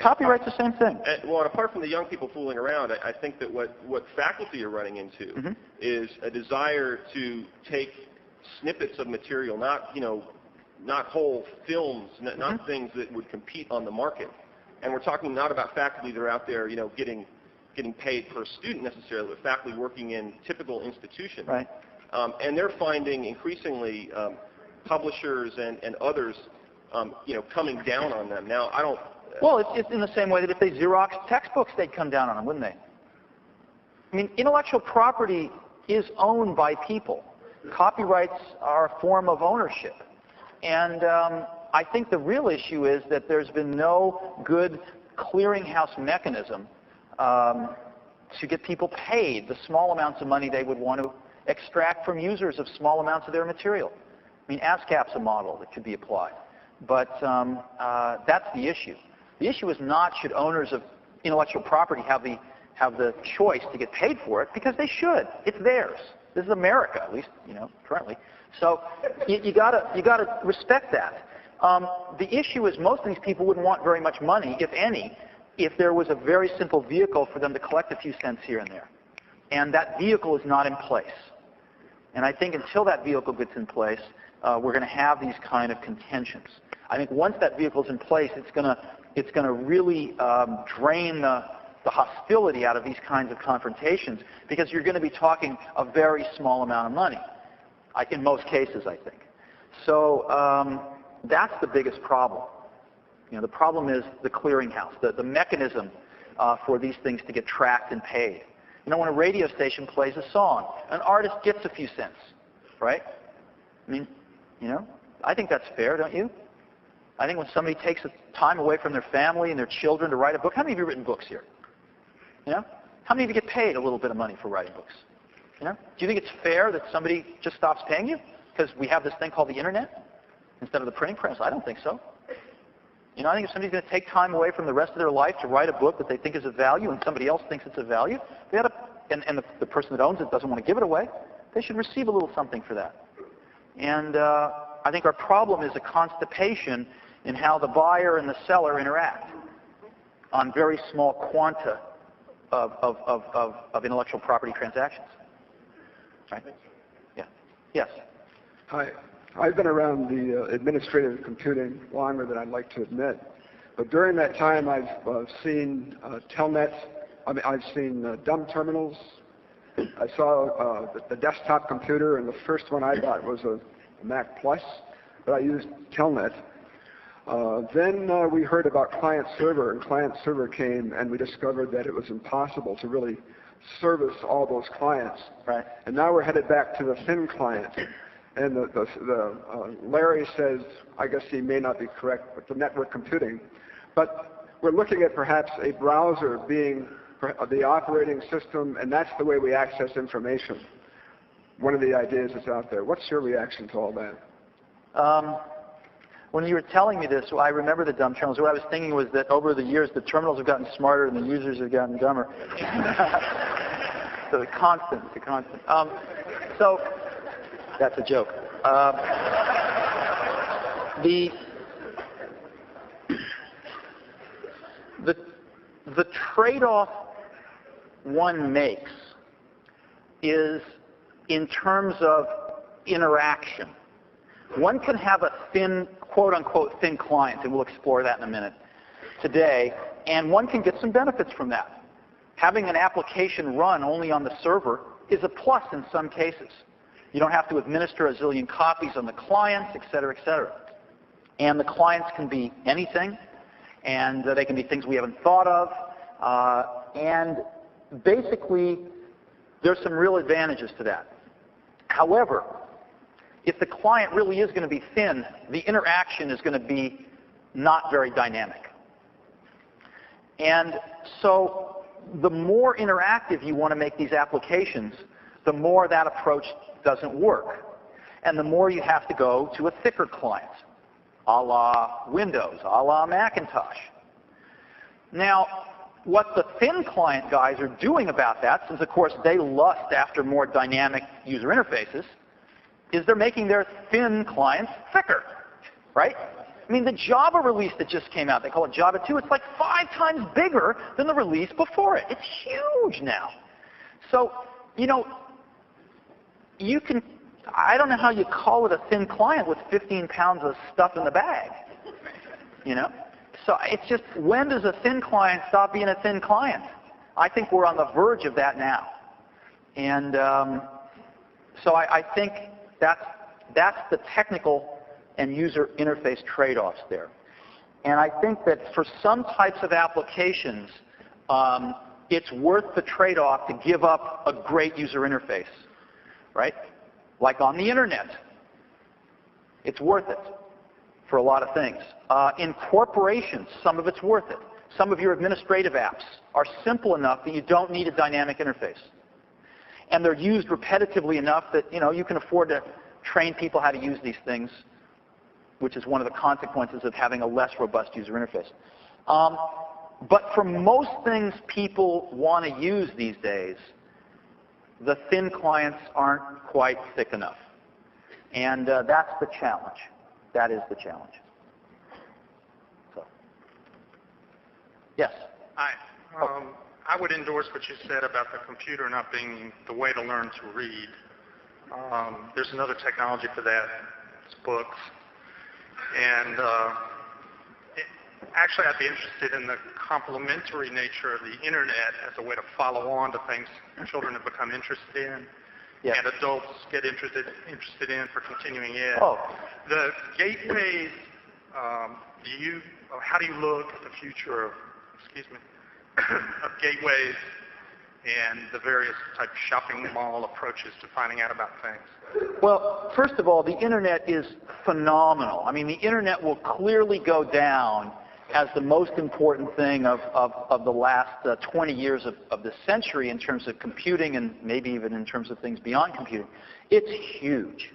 S3: Copyright's the same thing.
S13: Well, apart from the young people fooling around, I think that what faculty are running into is a desire to take snippets of material, not whole films, not things that would compete on the market. And we're talking not about faculty that are out there, getting paid per student necessarily, but faculty working in typical institutions.
S3: Right.
S13: And they're finding increasingly publishers and others, coming down on them. Now, I don't...
S3: Well, it's in the same way that if they Xerox textbooks, they'd come down on them, wouldn't they? I mean, intellectual property is owned by people. Copyrights are a form of ownership. And I think the real issue is that there's been no good clearinghouse mechanism to get people paid the small amounts of money they would want to extract from users of small amounts of their material. I mean, ASCAP's a model that could be applied. But that's the issue. The issue is not should owners of intellectual property have the choice to get paid for it, because they should. It's theirs. This is America, at least, currently. So you gotta respect that. The issue is most of these people wouldn't want very much money, if any, if there was a very simple vehicle for them to collect a few cents here and there. And that vehicle is not in place. And I think until that vehicle gets in place, we're going to have these kind of contentions. I think once that vehicle is in place, it's going to really drain the hostility out of these kinds of confrontations, because you're going to be talking a very small amount of money, in most cases, I think. So that's the biggest problem. The problem is the clearinghouse, the mechanism for these things to get tracked and paid. When a radio station plays a song, an artist gets a few cents, right? I mean, I think that's fair, don't you? I think when somebody takes time away from their family and their children to write a book, how many of you have written books here? How many of you get paid a little bit of money for writing books? Do you think it's fair that somebody just stops paying you because we have this thing called the internet instead of the printing press? I don't think so. I think if somebody's going to take time away from the rest of their life to write a book that they think is of value and somebody else thinks it's of value, they ought to, and the person that owns it doesn't want to give it away, they should receive a little something for that. And I think our problem is a constipation in how the buyer and the seller interact on very small quanta of intellectual property transactions. Right? Yeah. Yes.
S14: Hi. I've been around the administrative computing longer than I'd like to admit. But during that time, I've seen telnets. I've seen dumb terminals. I saw the desktop computer, and the first one I got was a Mac Plus, but I used telnet. Then we heard about client-server, and client-server came, and we discovered that it was impossible to really service all those clients.
S3: Right.
S14: And now we're headed back to the thin client. And Larry says, I guess he may not be correct, but the network computing. But we're looking at perhaps a browser being the operating system, and that's the way we access information. One of the ideas is out there. What's your reaction to all that?
S3: When you were telling me this, I remember the dumb terminals. What I was thinking was that over the years, the terminals have gotten smarter and the users have gotten dumber. So the constant. So that's a joke. The trade-off one makes is in terms of interaction. One can have a thin, quote-unquote, thin client, and we'll explore that in a minute today, and one can get some benefits from that. Having an application run only on the server is a plus in some cases. You don't have to administer a zillion copies on the clients, et cetera, et cetera. And the clients can be anything, and they can be things we haven't thought of, and basically, there's some real advantages to that. However, if the client really is going to be thin, the interaction is going to be not very dynamic. And so the more interactive you want to make these applications, the more that approach doesn't work. And the more you have to go to a thicker client, a la Windows, a la Macintosh. Now, what the thin client guys are doing about that, since of course they lust after more dynamic user interfaces, is they're making their thin clients thicker, right? I mean, the Java release that just came out, they call it Java 2, it's like 5 times bigger than the release before it. It's huge now. So, you know, you can, I don't know how you call it a thin client with 15 pounds of stuff in the bag, you know? So it's just, when does a thin client stop being a thin client? I think we're on the verge of that now. And so I think that's the technical and user interface trade-offs there. And I think that for some types of applications, it's worth the trade-off to give up a great user interface, right? Like on the internet. It's worth it for a lot of things. In corporations, some of it's worth it. Some of your administrative apps are simple enough that you don't need a dynamic interface. And they're used repetitively enough that, you know, you can afford to train people how to use these things, which is one of the consequences of having a less robust user interface. But for most things people want to use these days, the thin clients aren't quite thick enough. And that's the challenge. That is the challenge. So, yes?
S5: Hi. I would endorse what you said about the computer not being the way to learn to read. There's another technology for that. It's books. And actually, I'd be interested in the complementary nature of the internet as a way to follow on to things children have become interested in, and adults get interested in for continuing ed. The gateways. How do you look at the future of, of gateways and the various type of shopping mall approaches to finding out about things?
S3: Well, first of all, the internet is phenomenal. I mean, the internet will clearly go down as the most important thing of the last 20 years of the century in terms of computing, and maybe even in terms of things beyond computing. It's huge.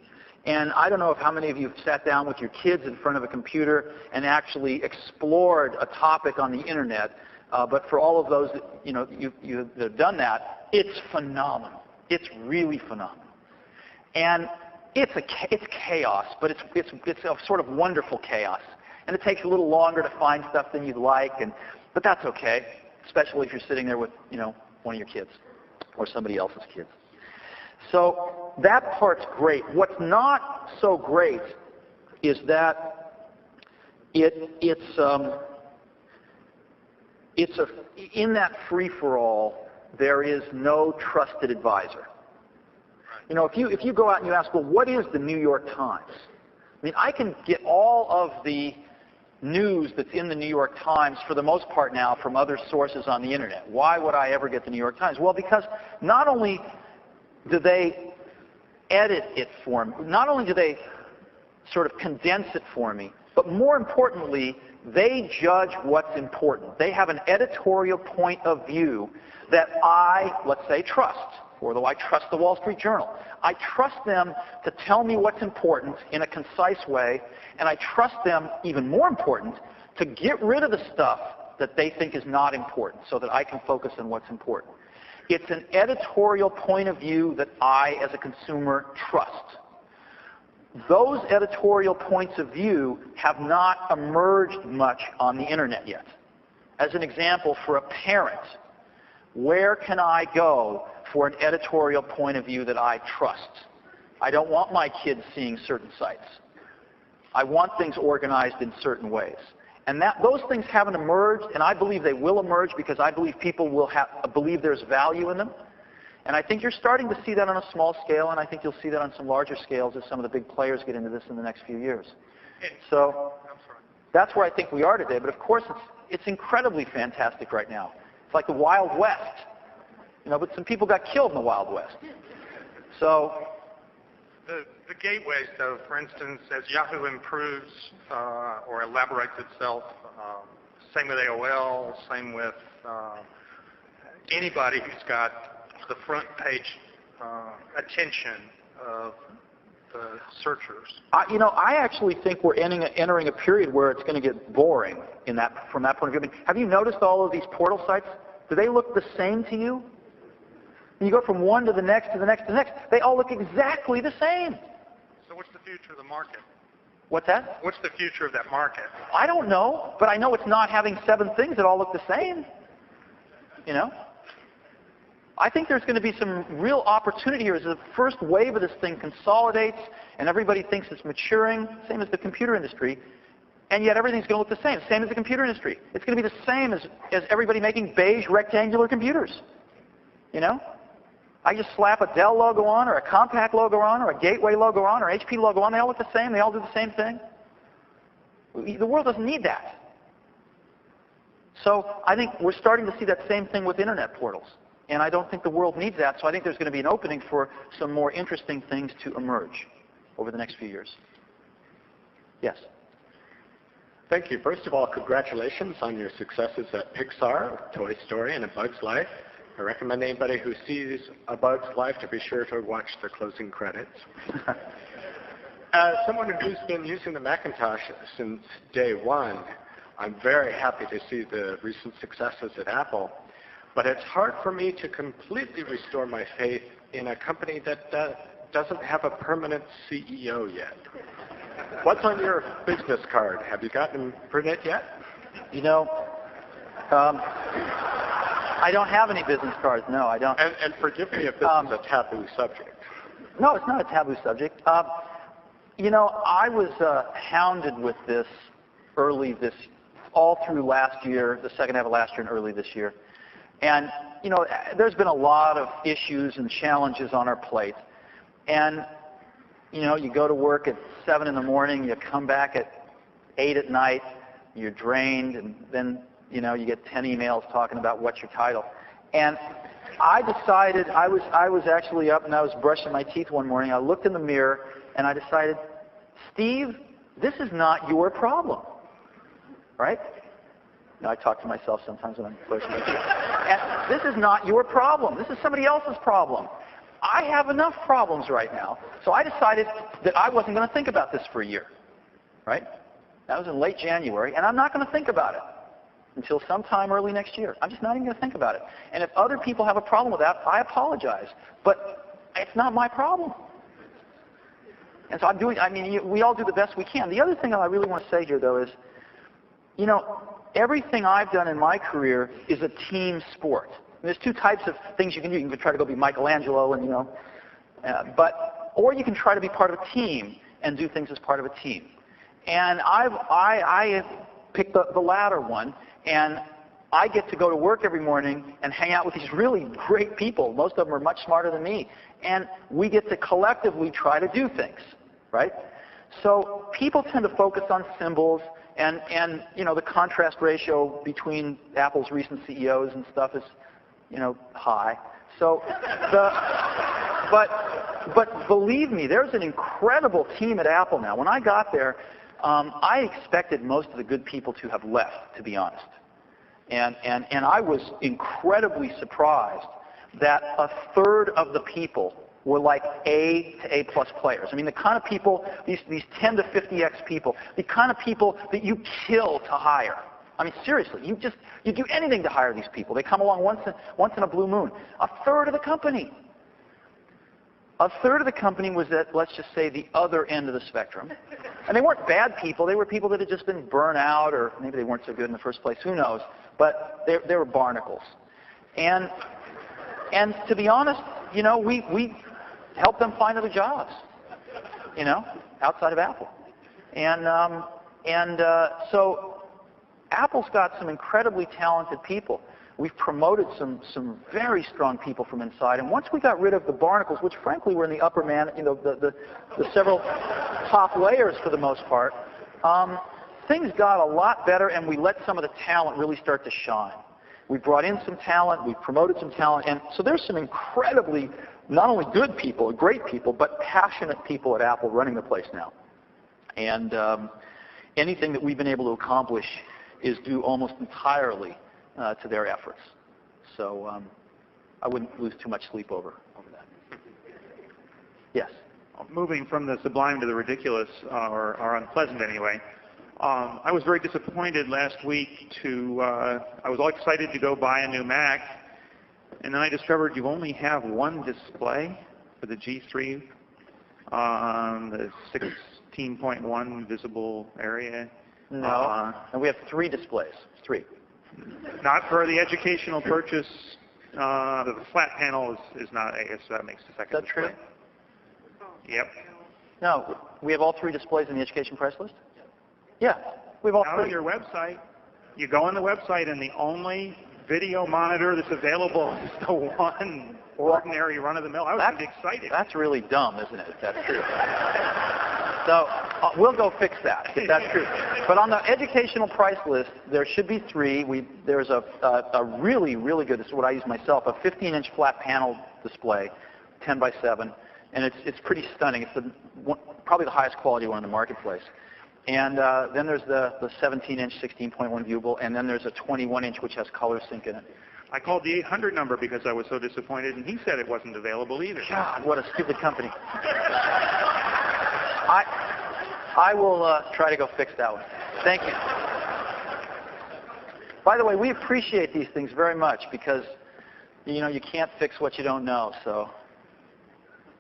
S3: And I don't know if how many of you have sat down with your kids in front of a computer and actually explored a topic on the internet. But for all of those that, you know, you have done that, it's phenomenal. It's really phenomenal. And it's chaos, but it's a sort of wonderful chaos. And it takes a little longer to find stuff than you'd like, but that's okay, especially if you're sitting there with, you know, one of your kids or somebody else's kids. So that part's great. What's not so great is that in that free-for-all, there is no trusted advisor. You know, if you go out and you ask, well, what is the New York Times? I mean, I can get all of the news that's in the New York Times, for the most part now, from other sources on the internet. Why would I ever get the New York Times? Well, because not only do they edit it for me, not only do they sort of condense it for me, but more importantly, they judge what's important. They have an editorial point of view that I, let's say, trust, although I trust the Wall Street Journal. I trust them to tell me what's important in a concise way, and I trust them, even more important, to get rid of the stuff that they think is not important so that I can focus on what's important. It's an editorial point of view that I, as a consumer, trust. Those editorial points of view have not emerged much on the internet yet. As an example, for a parent, where can I go for an editorial point of view that I trust? I don't want my kids seeing certain sites. I want things organized in certain ways. And those things haven't emerged, and I believe they will emerge because I believe people will believe there's value in them. And I think you're starting to see that on a small scale, and I think you'll see that on some larger scales as some of the big players get into this in the next few years. So that's where I think we are today. But of course, it's incredibly fantastic right now. It's like the Wild West. You know, but some people got killed in the Wild West. So
S5: the gateways, though, for instance, as Yahoo improves or elaborates itself, same with AOL, same with anybody who's got the front page attention of the searchers.
S3: I actually think we're entering a period where it's going to get boring from that point of view. I mean, have you noticed all of these portal sites? Do they look the same to you? You go from one to the next to the next to the next. They all look exactly the same.
S5: So what's the future of the market?
S3: What's that?
S5: What's the future of that market?
S3: I don't know, but I know it's not having 7 things that all look the same. You know? I think there's going to be some real opportunity here as the first wave of this thing consolidates and everybody thinks it's maturing, same as the computer industry, and yet everything's going to look the same as the computer industry. It's going to be the same as everybody making beige rectangular computers. You know? I just slap a Dell logo on or a Compaq logo on or a Gateway logo on or HP logo on. They all look the same. They all do the same thing. The world doesn't need that. So I think we're starting to see that same thing with internet portals. And I don't think the world needs that, so I think there's going to be an opening for some more interesting things to emerge over the next few years. Yes?
S15: Thank you. First of all, congratulations on your successes at Pixar, Toy Story, and A Bug's Life. I recommend anybody who sees A Bug's Life to be sure to watch the closing credits. As someone who's been using the Macintosh since day one, I'm very happy to see the recent successes at Apple. But it's hard for me to completely restore my faith in a company that doesn't have a permanent CEO yet. What's on your business card? Have you gotten printed yet?
S3: You know, I don't have any business cards. No, I don't.
S15: And forgive me if this is a taboo subject.
S3: No, it's not a taboo subject. You know, I was hounded with this all through last year, the second half of last year and early this year. And, you know, there's been a lot of issues and challenges on our plate. And, you know, you go to work at 7 in the morning, you come back at 8 at night, you're drained, and then, you know, you get 10 emails talking about what's your title. And I decided, I was actually up and I was brushing my teeth one morning. I looked in the mirror and I decided, Steve, this is not your problem, right? You know, I talk to myself sometimes when I'm brushing my teeth. And this is not your problem. This is somebody else's problem. I have enough problems right now. So I decided that I wasn't going to think about this for a year, right? That was in late January, and I'm not going to think about it until sometime early next year. I'm just not even going to think about it. And if other people have a problem with that, I apologize. But it's not my problem. And so I'm doing, I mean, we all do the best we can. The other thing I really want to say here, though, is, you know, everything I've done in my career is a team sport. And there's 2 types of things you can do. You can try to go be Michelangelo and, you know, or you can try to be part of a team and do things as part of a team. And I picked the latter one, and I get to go to work every morning and hang out with these really great people. Most of them are much smarter than me. And we get to collectively try to do things, right? So people tend to focus on symbols And you know, the contrast ratio between Apple's recent CEOs and stuff is, you know, high. So but believe me, there's an incredible team at Apple now. When I got there, I expected most of the good people to have left, to be honest. And I was incredibly surprised that a third of the people were like A to A+ players. I mean, the kind of people, these 10 to 50x people, the kind of people that you kill to hire. I mean, seriously, you do anything to hire these people. They come along once in a blue moon. A third of the company. A third of the company was at, let's just say, the other end of the spectrum. And they weren't bad people. They were people that had just been burnt out, or maybe they weren't so good in the first place. Who knows? But they were barnacles. And to be honest, you know, we helped them find other jobs, you know, outside of Apple. So Apple's got some incredibly talented people. We've promoted some very strong people from inside. And once we got rid of the barnacles, which frankly were in the upper you know, the several top layers for the most part, things got a lot better, and we let some of the talent really start to shine. We brought in some talent, we promoted some talent, and so there's some incredibly, not only good people, great people, but passionate people at Apple running the place now. And anything that we've been able to accomplish is due almost entirely to their efforts. So I wouldn't lose too much sleep over that. Yes?
S16: Moving from the sublime to the ridiculous, or unpleasant anyway, I was very disappointed last week I was all excited to go buy a new Mac, and then I discovered you only have one display for the G3, the 16.1 visible area.
S3: No, and we have 3 displays, 3.
S16: Not for the educational purchase. The flat panel is not, I guess that makes the second display.
S3: Is that true?
S16: Yep.
S3: No, we have all 3 displays in the education price list? Yeah, we have all 3.
S16: Out on your website, you go on the website and the only video monitor that's available is the one ordinary run-of-the-mill. I was pretty excited.
S3: That's really dumb, isn't it, if that's true? So we'll go fix that, if that's true. But on the educational price list, there should be 3. There's a really, really good, this is what I use myself, a 15-inch flat panel display, 10 by 7, and it's pretty stunning. It's probably the highest quality one in the marketplace. And then there's the 17-inch 16.1 viewable, and then there's a 21-inch which has color sync in it.
S16: I called the 800 number because I was so disappointed, and he said it wasn't available either.
S3: God, what a stupid company. I will try to go fix that one. Thank you. By the way, we appreciate these things very much because, you know, you can't fix what you don't know, so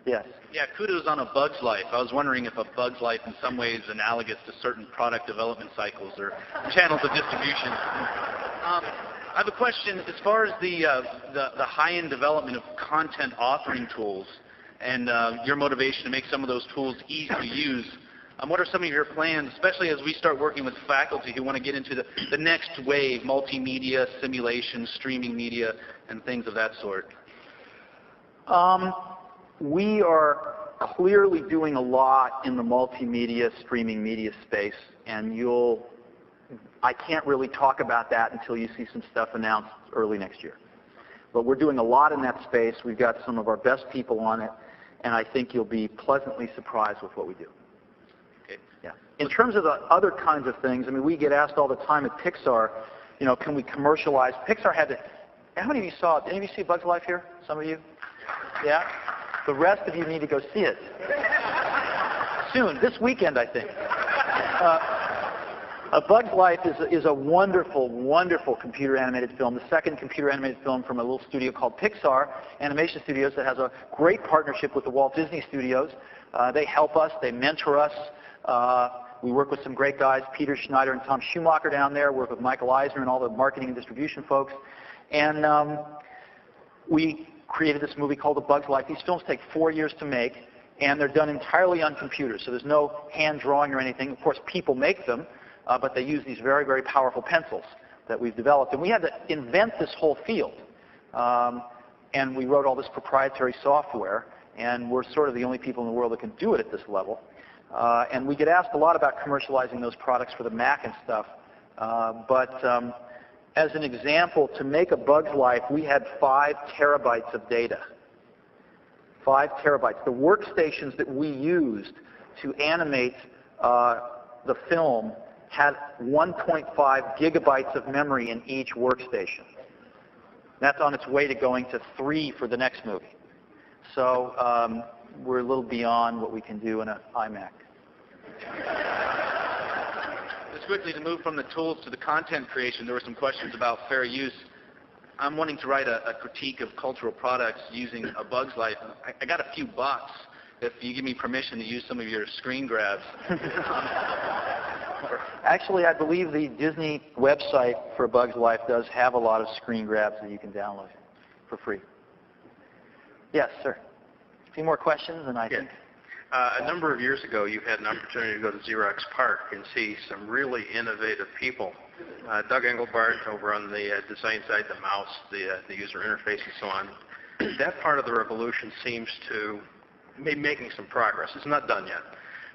S3: yes. Yeah, kudos on a bug's life. I was wondering if a bug's life in some ways is analogous to certain product development cycles or channels of distribution. I have a question. As far as the high-end development of content authoring tools and your motivation to make some of those tools easy to use, what are some of your plans, especially as we start working with faculty who want to get into the next wave, multimedia, simulation, streaming media, and things of that sort? We are clearly doing a lot in the multimedia, streaming media space, and I can't really talk about that until you see some stuff announced early next year. But we're doing a lot in that space. We've got some of our best people on it, and I think you'll be pleasantly surprised with what we do. Okay. Yeah. In terms of the other kinds of things, I mean, we get asked all the time at Pixar, you know, can we commercialize? Pixar had to, how many of you saw it? Did any of you see Bug's Life here? Some of you? Yeah? The rest of you need to go see it. Soon, this weekend, I think. A Bug's Life is a wonderful, wonderful computer animated film, the second computer animated film from a little studio called Pixar Animation Studios that has a great partnership with the Walt Disney Studios. They help us, they mentor us. We work with some great guys, Peter Schneider and Tom Schumacher down there, work with Michael Eisner and all the marketing and distribution folks. And we created this movie called A Bug's Life. These films take 4 years to make, and they're done entirely on computers, so there's no hand drawing or anything. Of course, people make them, but they use these very, very powerful pencils that we've developed. And we had to invent this whole field. And we wrote all this proprietary software, and we're sort of the only people in the world that can do it at this level. And we get asked a lot about commercializing those products for the Mac and stuff. As an example, to make a Bug's Life, we had 5 terabytes of data. 5 terabytes. The workstations that we used to animate the film had 1.5 gigabytes of memory in each workstation. That's on its way to going to 3 for the next movie. So we're a little beyond what we can do in an iMac.
S2: Just quickly, to move from the tools to the content creation, there were some questions about fair use. I'm wanting to write a critique of cultural products using A Bug's Life. I got a few bucks if you give me permission to use some of your screen grabs.
S3: Actually, I believe the Disney website for A Bug's Life does have a lot of screen grabs that you can download for free. Yes, sir. A few more questions, and I think...
S5: A number of years ago, you had an opportunity to go to Xerox PARC and see some really innovative people. Doug Engelbart over on the design side, the mouse, the user interface, and so on. That part of the revolution seems to be making some progress. It's not done yet.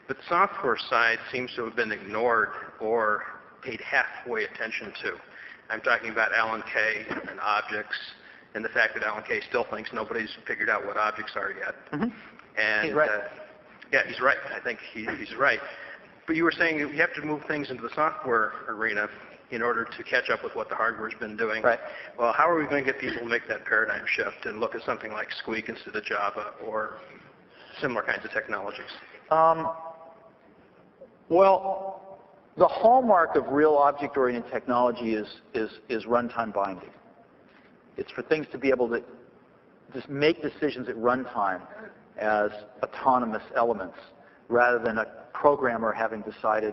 S5: But the software side seems to have been ignored or paid halfway attention to. I'm talking about Alan Kay and objects, and the fact that Alan Kay still thinks nobody's figured out what objects are yet. And
S3: he's right.
S5: Yeah, he's right. I think he's right. But you were saying that we have to move things into the software arena in order to catch up with what the hardware's been doing.
S3: Right.
S5: Well, how are we going to get people to make that paradigm shift and look at something like Squeak instead of Java or similar kinds of technologies?
S3: Well, the hallmark of real object-oriented technology is runtime binding. It's for things to be able to just make decisions at runtime as autonomous elements, rather than a programmer having decided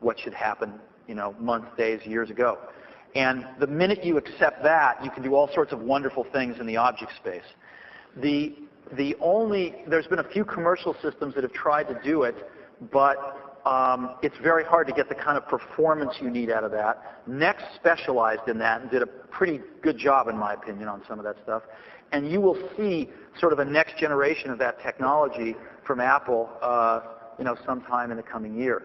S3: what should happen, months, days, years ago. And the minute you accept that, you can do all sorts of wonderful things in the object space. There's been a few commercial systems that have tried to do it, but it's very hard to get the kind of performance you need out of that. Next specialized in that and did a pretty good job, in my opinion, on some of that stuff. And you will see sort of a next generation of that technology from Apple, sometime in the coming year.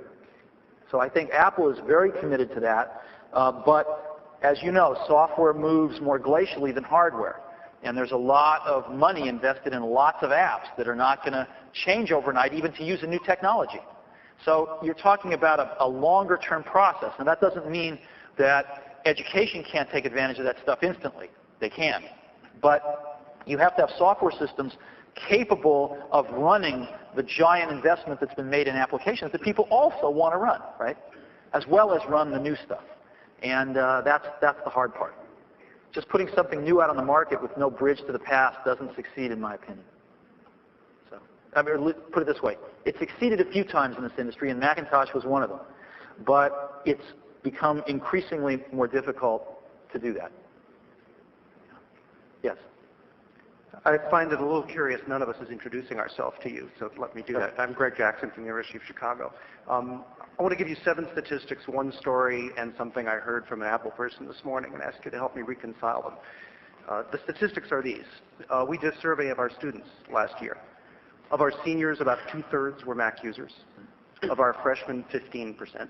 S3: So I think Apple is very committed to that. But as you know, software moves more glacially than hardware. And there's a lot of money invested in lots of apps that are not going to change overnight, even to use a new technology. So you're talking about a longer-term process. Now, that doesn't mean that education can't take advantage of that stuff instantly. They can. But you have to have software systems capable of running the giant investment that's been made in applications that people also want to run, right? As well as run the new stuff. And that's the hard part. Just putting something new out on the market with no bridge to the past doesn't succeed, in my opinion. So, put it this way. It succeeded a few times in this industry, and Macintosh was one of them. But it's become increasingly more difficult to do that. Yes?
S7: I find it a little curious. None of us is introducing ourselves to you, so let me do that. I'm Greg Jackson from the University of Chicago. I want to give you 7 statistics, 1 story, and something I heard from an Apple person this morning, and ask you to help me reconcile them. The statistics are these. We did a survey of our students last year. Of our seniors, about 2/3 were Mac users. Of our freshmen, 15%.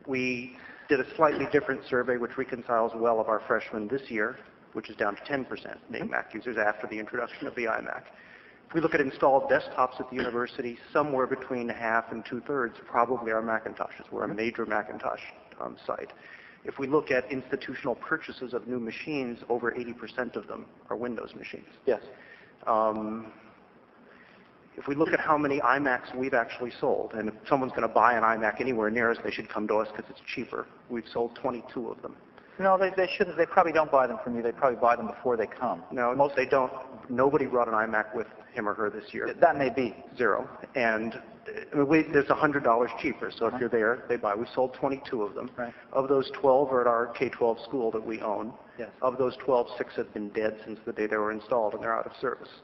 S7: We did a slightly different survey, which reconciles well, of our freshmen this year, which is down to 10% being Mac users after the introduction of the iMac. If we look at installed desktops at the university, somewhere between half and 2/3 probably are Macintoshes. We're a major Macintosh site. If we look at institutional purchases of new machines, over 80% of them are Windows machines.
S3: Yes.
S7: If we look at how many iMacs we've actually sold, and if someone's going to buy an iMac anywhere near us, they should come to us because it's cheaper. We've sold 22 of them.
S3: No, they shouldn't. They probably don't buy them from you. They probably buy them before they come.
S7: No, most they don't. Nobody brought an iMac with him or her this year.
S3: That may be.
S7: 0. And there's $100 cheaper, so if you're there, they buy. We sold 22 of them.
S3: Right.
S7: Of those, 12 are at our K-12 school that we own.
S3: Yes.
S7: Of those 12, 6 have been dead since the day they were installed, and they're out of service.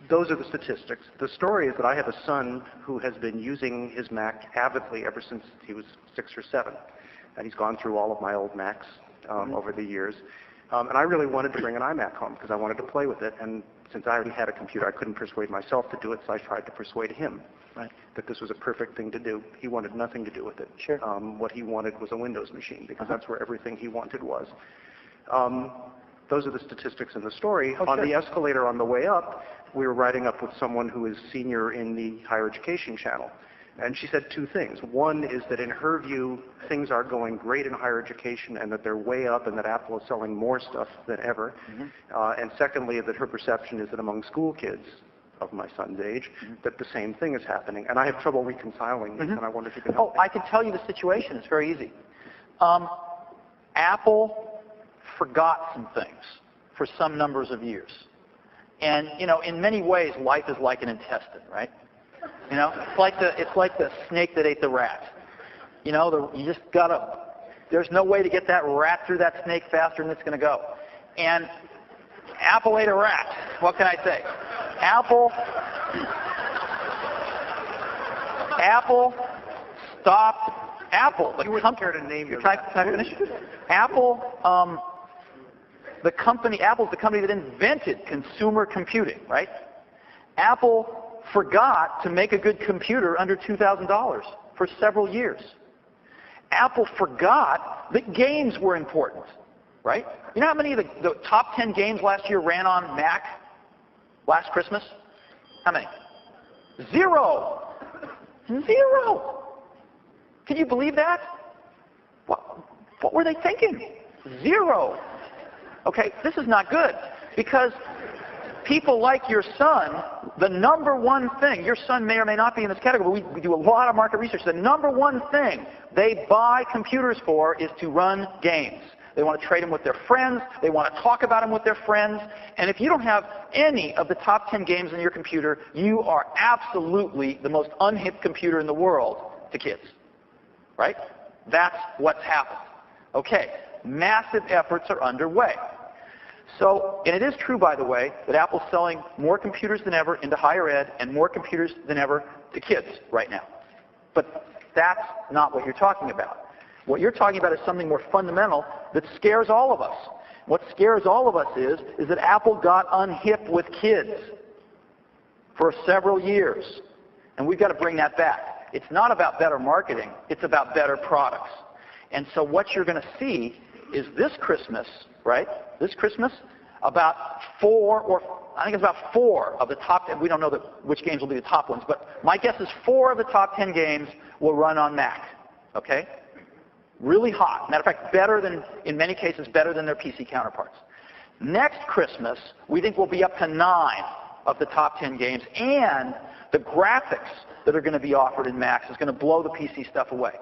S7: Those are the statistics. The story is that I have a son who has been using his Mac avidly ever since he was 6 or 7. And he's gone through all of my old Macs over the years. And I really wanted to bring an iMac home because I wanted to play with it. And since I already had a computer, I couldn't persuade myself to do it, so I tried to persuade him that this was a perfect thing to do. He wanted nothing to do with it.
S3: Sure.
S7: What he wanted was a Windows machine, because that's where everything he wanted was. Those are the statistics in the story. On the escalator on the way up, we were riding up with someone who is senior in the higher education channel. And she said two things. One is that in her view, things are going great in higher education and that they're way up and that Apple is selling more stuff than ever. And secondly, that her perception is that among school kids of my son's age, that the same thing is happening. And I have trouble reconciling these, and I wonder if you can help me.
S3: I can tell you the situation. It's very easy. Apple forgot some things for some numbers of years. And, you know, in many ways, life is like an intestine, right? You know, it's like the snake that ate the rat. You know, you just there's no way to get that rat through that snake faster than it's going to go. And Apple ate a rat. What can I say? Apple stopped. Apple, the company. Care to name your. Can I finish? Apple, Apple's the company that invented consumer computing, right? Apple forgot to make a good computer under $2,000 for several years. Apple forgot that games were important, right? You know how many of the top 10 games last year ran on Mac last Christmas? How many? Zero. Zero. Can you believe that? What were they thinking? Zero. Okay, this is not good, because people like your son, the number one thing, your son may or may not be in this category, but we do a lot of market research. The number one thing they buy computers for is to run games. They want to trade them with their friends. They want to talk about them with their friends. And if you don't have any of the top 10 games in your computer, you are absolutely the most unhip computer in the world to kids. Right? That's what's happened. Okay, massive efforts are underway. So, and it is true, by the way, that Apple's selling more computers than ever into higher ed and more computers than ever to kids right now. But that's not what you're talking about. What you're talking about is something more fundamental that scares all of us. What scares all of us is that Apple got unhip with kids for several years. And we've got to bring that back. It's not about better marketing. It's about better products. And so what you're going to see is this Christmas, right? This Christmas, about four of the top 10, we don't know which games will be the top ones, but my guess is 4 of the top 10 games will run on Mac, okay? Really hot. Matter of fact, better than, in many cases, better than their PC counterparts. Next Christmas, we think we'll be up to 9 of the top 10 games, and the graphics that are going to be offered in Macs is going to blow the PC stuff away.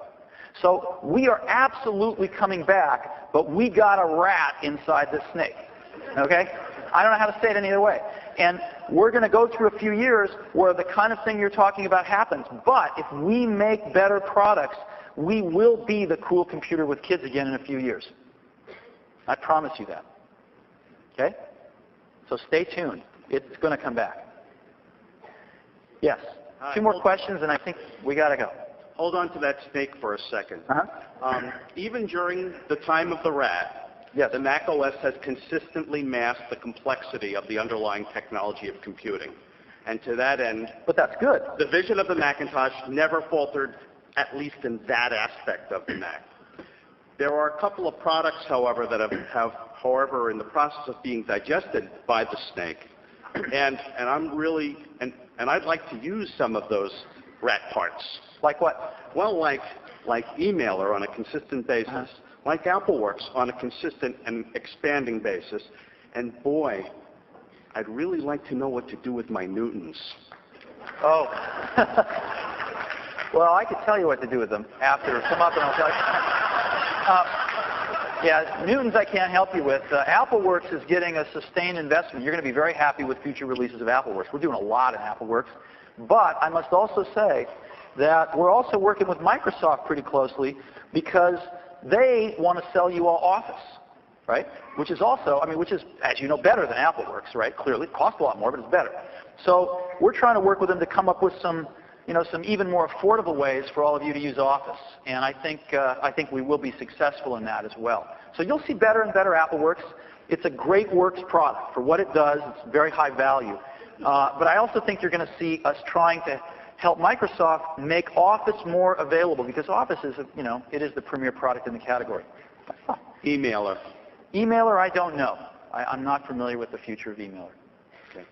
S3: So we are absolutely coming back, but we got a rat inside this snake, okay? I don't know how to say it any other way. And we're going to go through a few years where the kind of thing you're talking about happens. But if we make better products, we will be the cool computer with kids again in a few years. I promise you that. Okay? So stay tuned. It's going to come back. Yes.
S7: Hi.
S3: 2 more questions, and I think we got to go.
S7: Hold on to that snake for a second. Even during the time of the rat, the Mac OS has consistently masked the complexity of the underlying technology of computing. And to that end,
S3: but that's good.
S7: The vision of the Macintosh never faltered, at least in that aspect of the Mac. There are a couple of products, however, that are in the process of being digested by the snake. And I'm really, and I'd like to use some of those rat parts.
S3: Like what?
S7: Well, like emailer on a consistent basis, like AppleWorks on a consistent and expanding basis. And boy, I'd really like to know what to do with my Newtons.
S3: Oh. Well, I could tell you what to do with them after. Come up and I'll tell you. Yeah, Newtons I can't help you with. AppleWorks is getting a sustained investment. You're going to be very happy with future releases of AppleWorks. We're doing a lot in AppleWorks. But I must also say that we're also working with Microsoft pretty closely because they want to sell you all Office, right? Which is also, which is, as you know, better than AppleWorks, right? Clearly, it costs a lot more, but it's better. So we're trying to work with them to come up with some even more affordable ways for all of you to use Office. And I think we will be successful in that as well. So you'll see better and better AppleWorks. It's a great works product. For what it does, it's very high value. But I also think you're going to see us trying to help Microsoft make Office more available, because Office is, it is the premier product in the category.
S15: Emailer.
S3: Emailer, I don't know. I'm not familiar with the future of Emailer.
S15: Okay.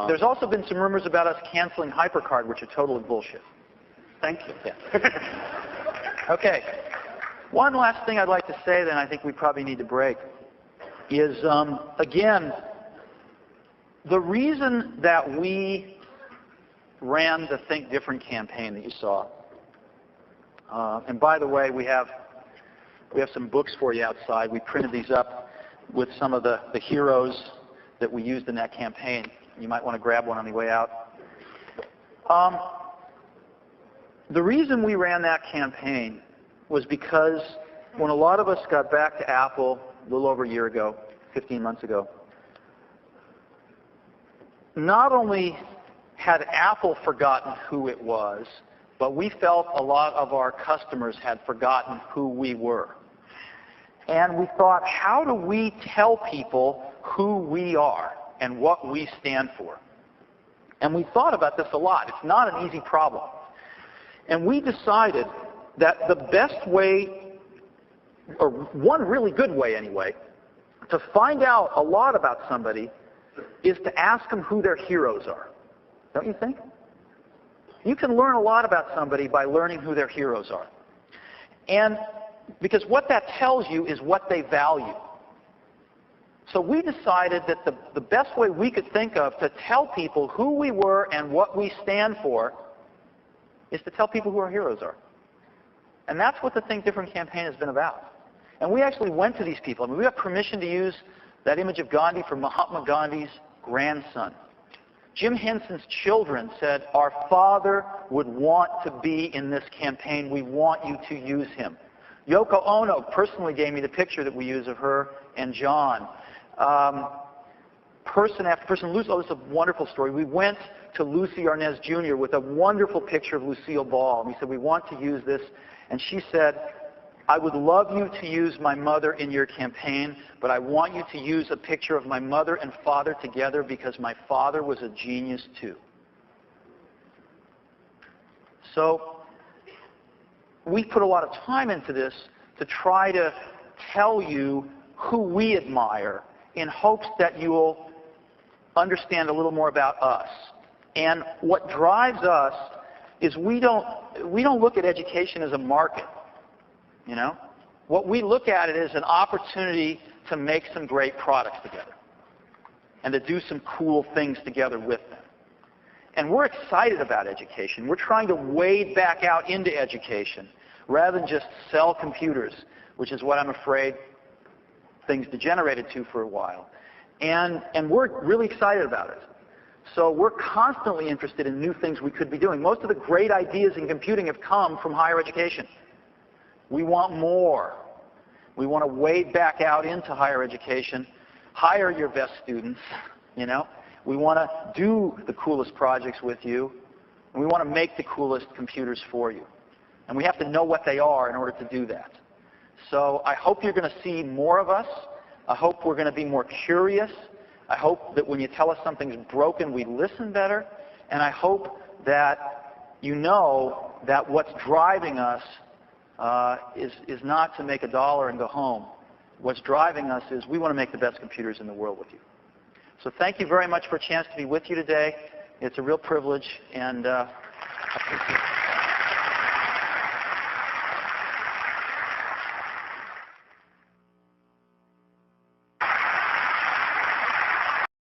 S3: There's also been some rumors about us canceling HyperCard, which are totally bullshit.
S15: Thank you.
S3: Yeah. Okay. One last thing I'd like to say, then I think we probably need to break, is, again, the reason that we ran the Think Different campaign that you saw, and by the way, we have some books for you outside. We printed these up with some of the heroes that we used in that campaign. You might want to grab one on the way out. The reason we ran that campaign was because when a lot of us got back to Apple a little over a year ago, 15 months ago, not only had Apple forgotten who it was, but we felt a lot of our customers had forgotten who we were. And we thought, how do we tell people who we are and what we stand for? And we thought about this a lot. It's not an easy problem. And we decided that the best way, or one really good way anyway, to find out a lot about somebody is to ask them who their heroes are. Don't you think? You can learn a lot about somebody by learning who their heroes are. And because what that tells you is what they value. So we decided that the best way we could think of to tell people who we were and what we stand for is to tell people who our heroes are. And that's what the Think Different campaign has been about. And we actually went to these people. I mean, we got permission to use that image of Gandhi from Mahatma Gandhi's grandson. Jim Henson's children said, our father would want to be in this campaign. We want you to use him. Yoko Ono personally gave me the picture that we use of her and John. Person after person, Lucy, oh, it's a wonderful story. We went to Lucy Arnaz Jr. with a wonderful picture of Lucille Ball. And we said, we want to use this. And she said, I would love you to use my mother in your campaign, but I want you to use a picture of my mother and father together because my father was a genius too. So we put a lot of time into this to try to tell you who we admire in hopes that you'll understand a little more about us. And what drives us is we don't look at education as a market. You know, what we look at it is an opportunity to make some great products together and to do some cool things together with them. And we're excited about education. We're trying to wade back out into education rather than just sell computers, which is what I'm afraid things degenerated to for a while. And we're really excited about it. So we're constantly interested in new things we could be doing. Most of the great ideas in computing have come from higher education. We want more. We want to wade back out into higher education, hire your best students, you know. We want to do the coolest projects with you, and we want to make the coolest computers for you. And we have to know what they are in order to do that. So I hope you're going to see more of us. I hope we're going to be more curious. I hope that when you tell us something's broken, we listen better. And I hope that you know that what's driving us is not to make $1 and go home. What's driving us is we want to make the best computers in the world with you. So thank you very much for a chance to be with you today. It's a real privilege, and I appreciate it.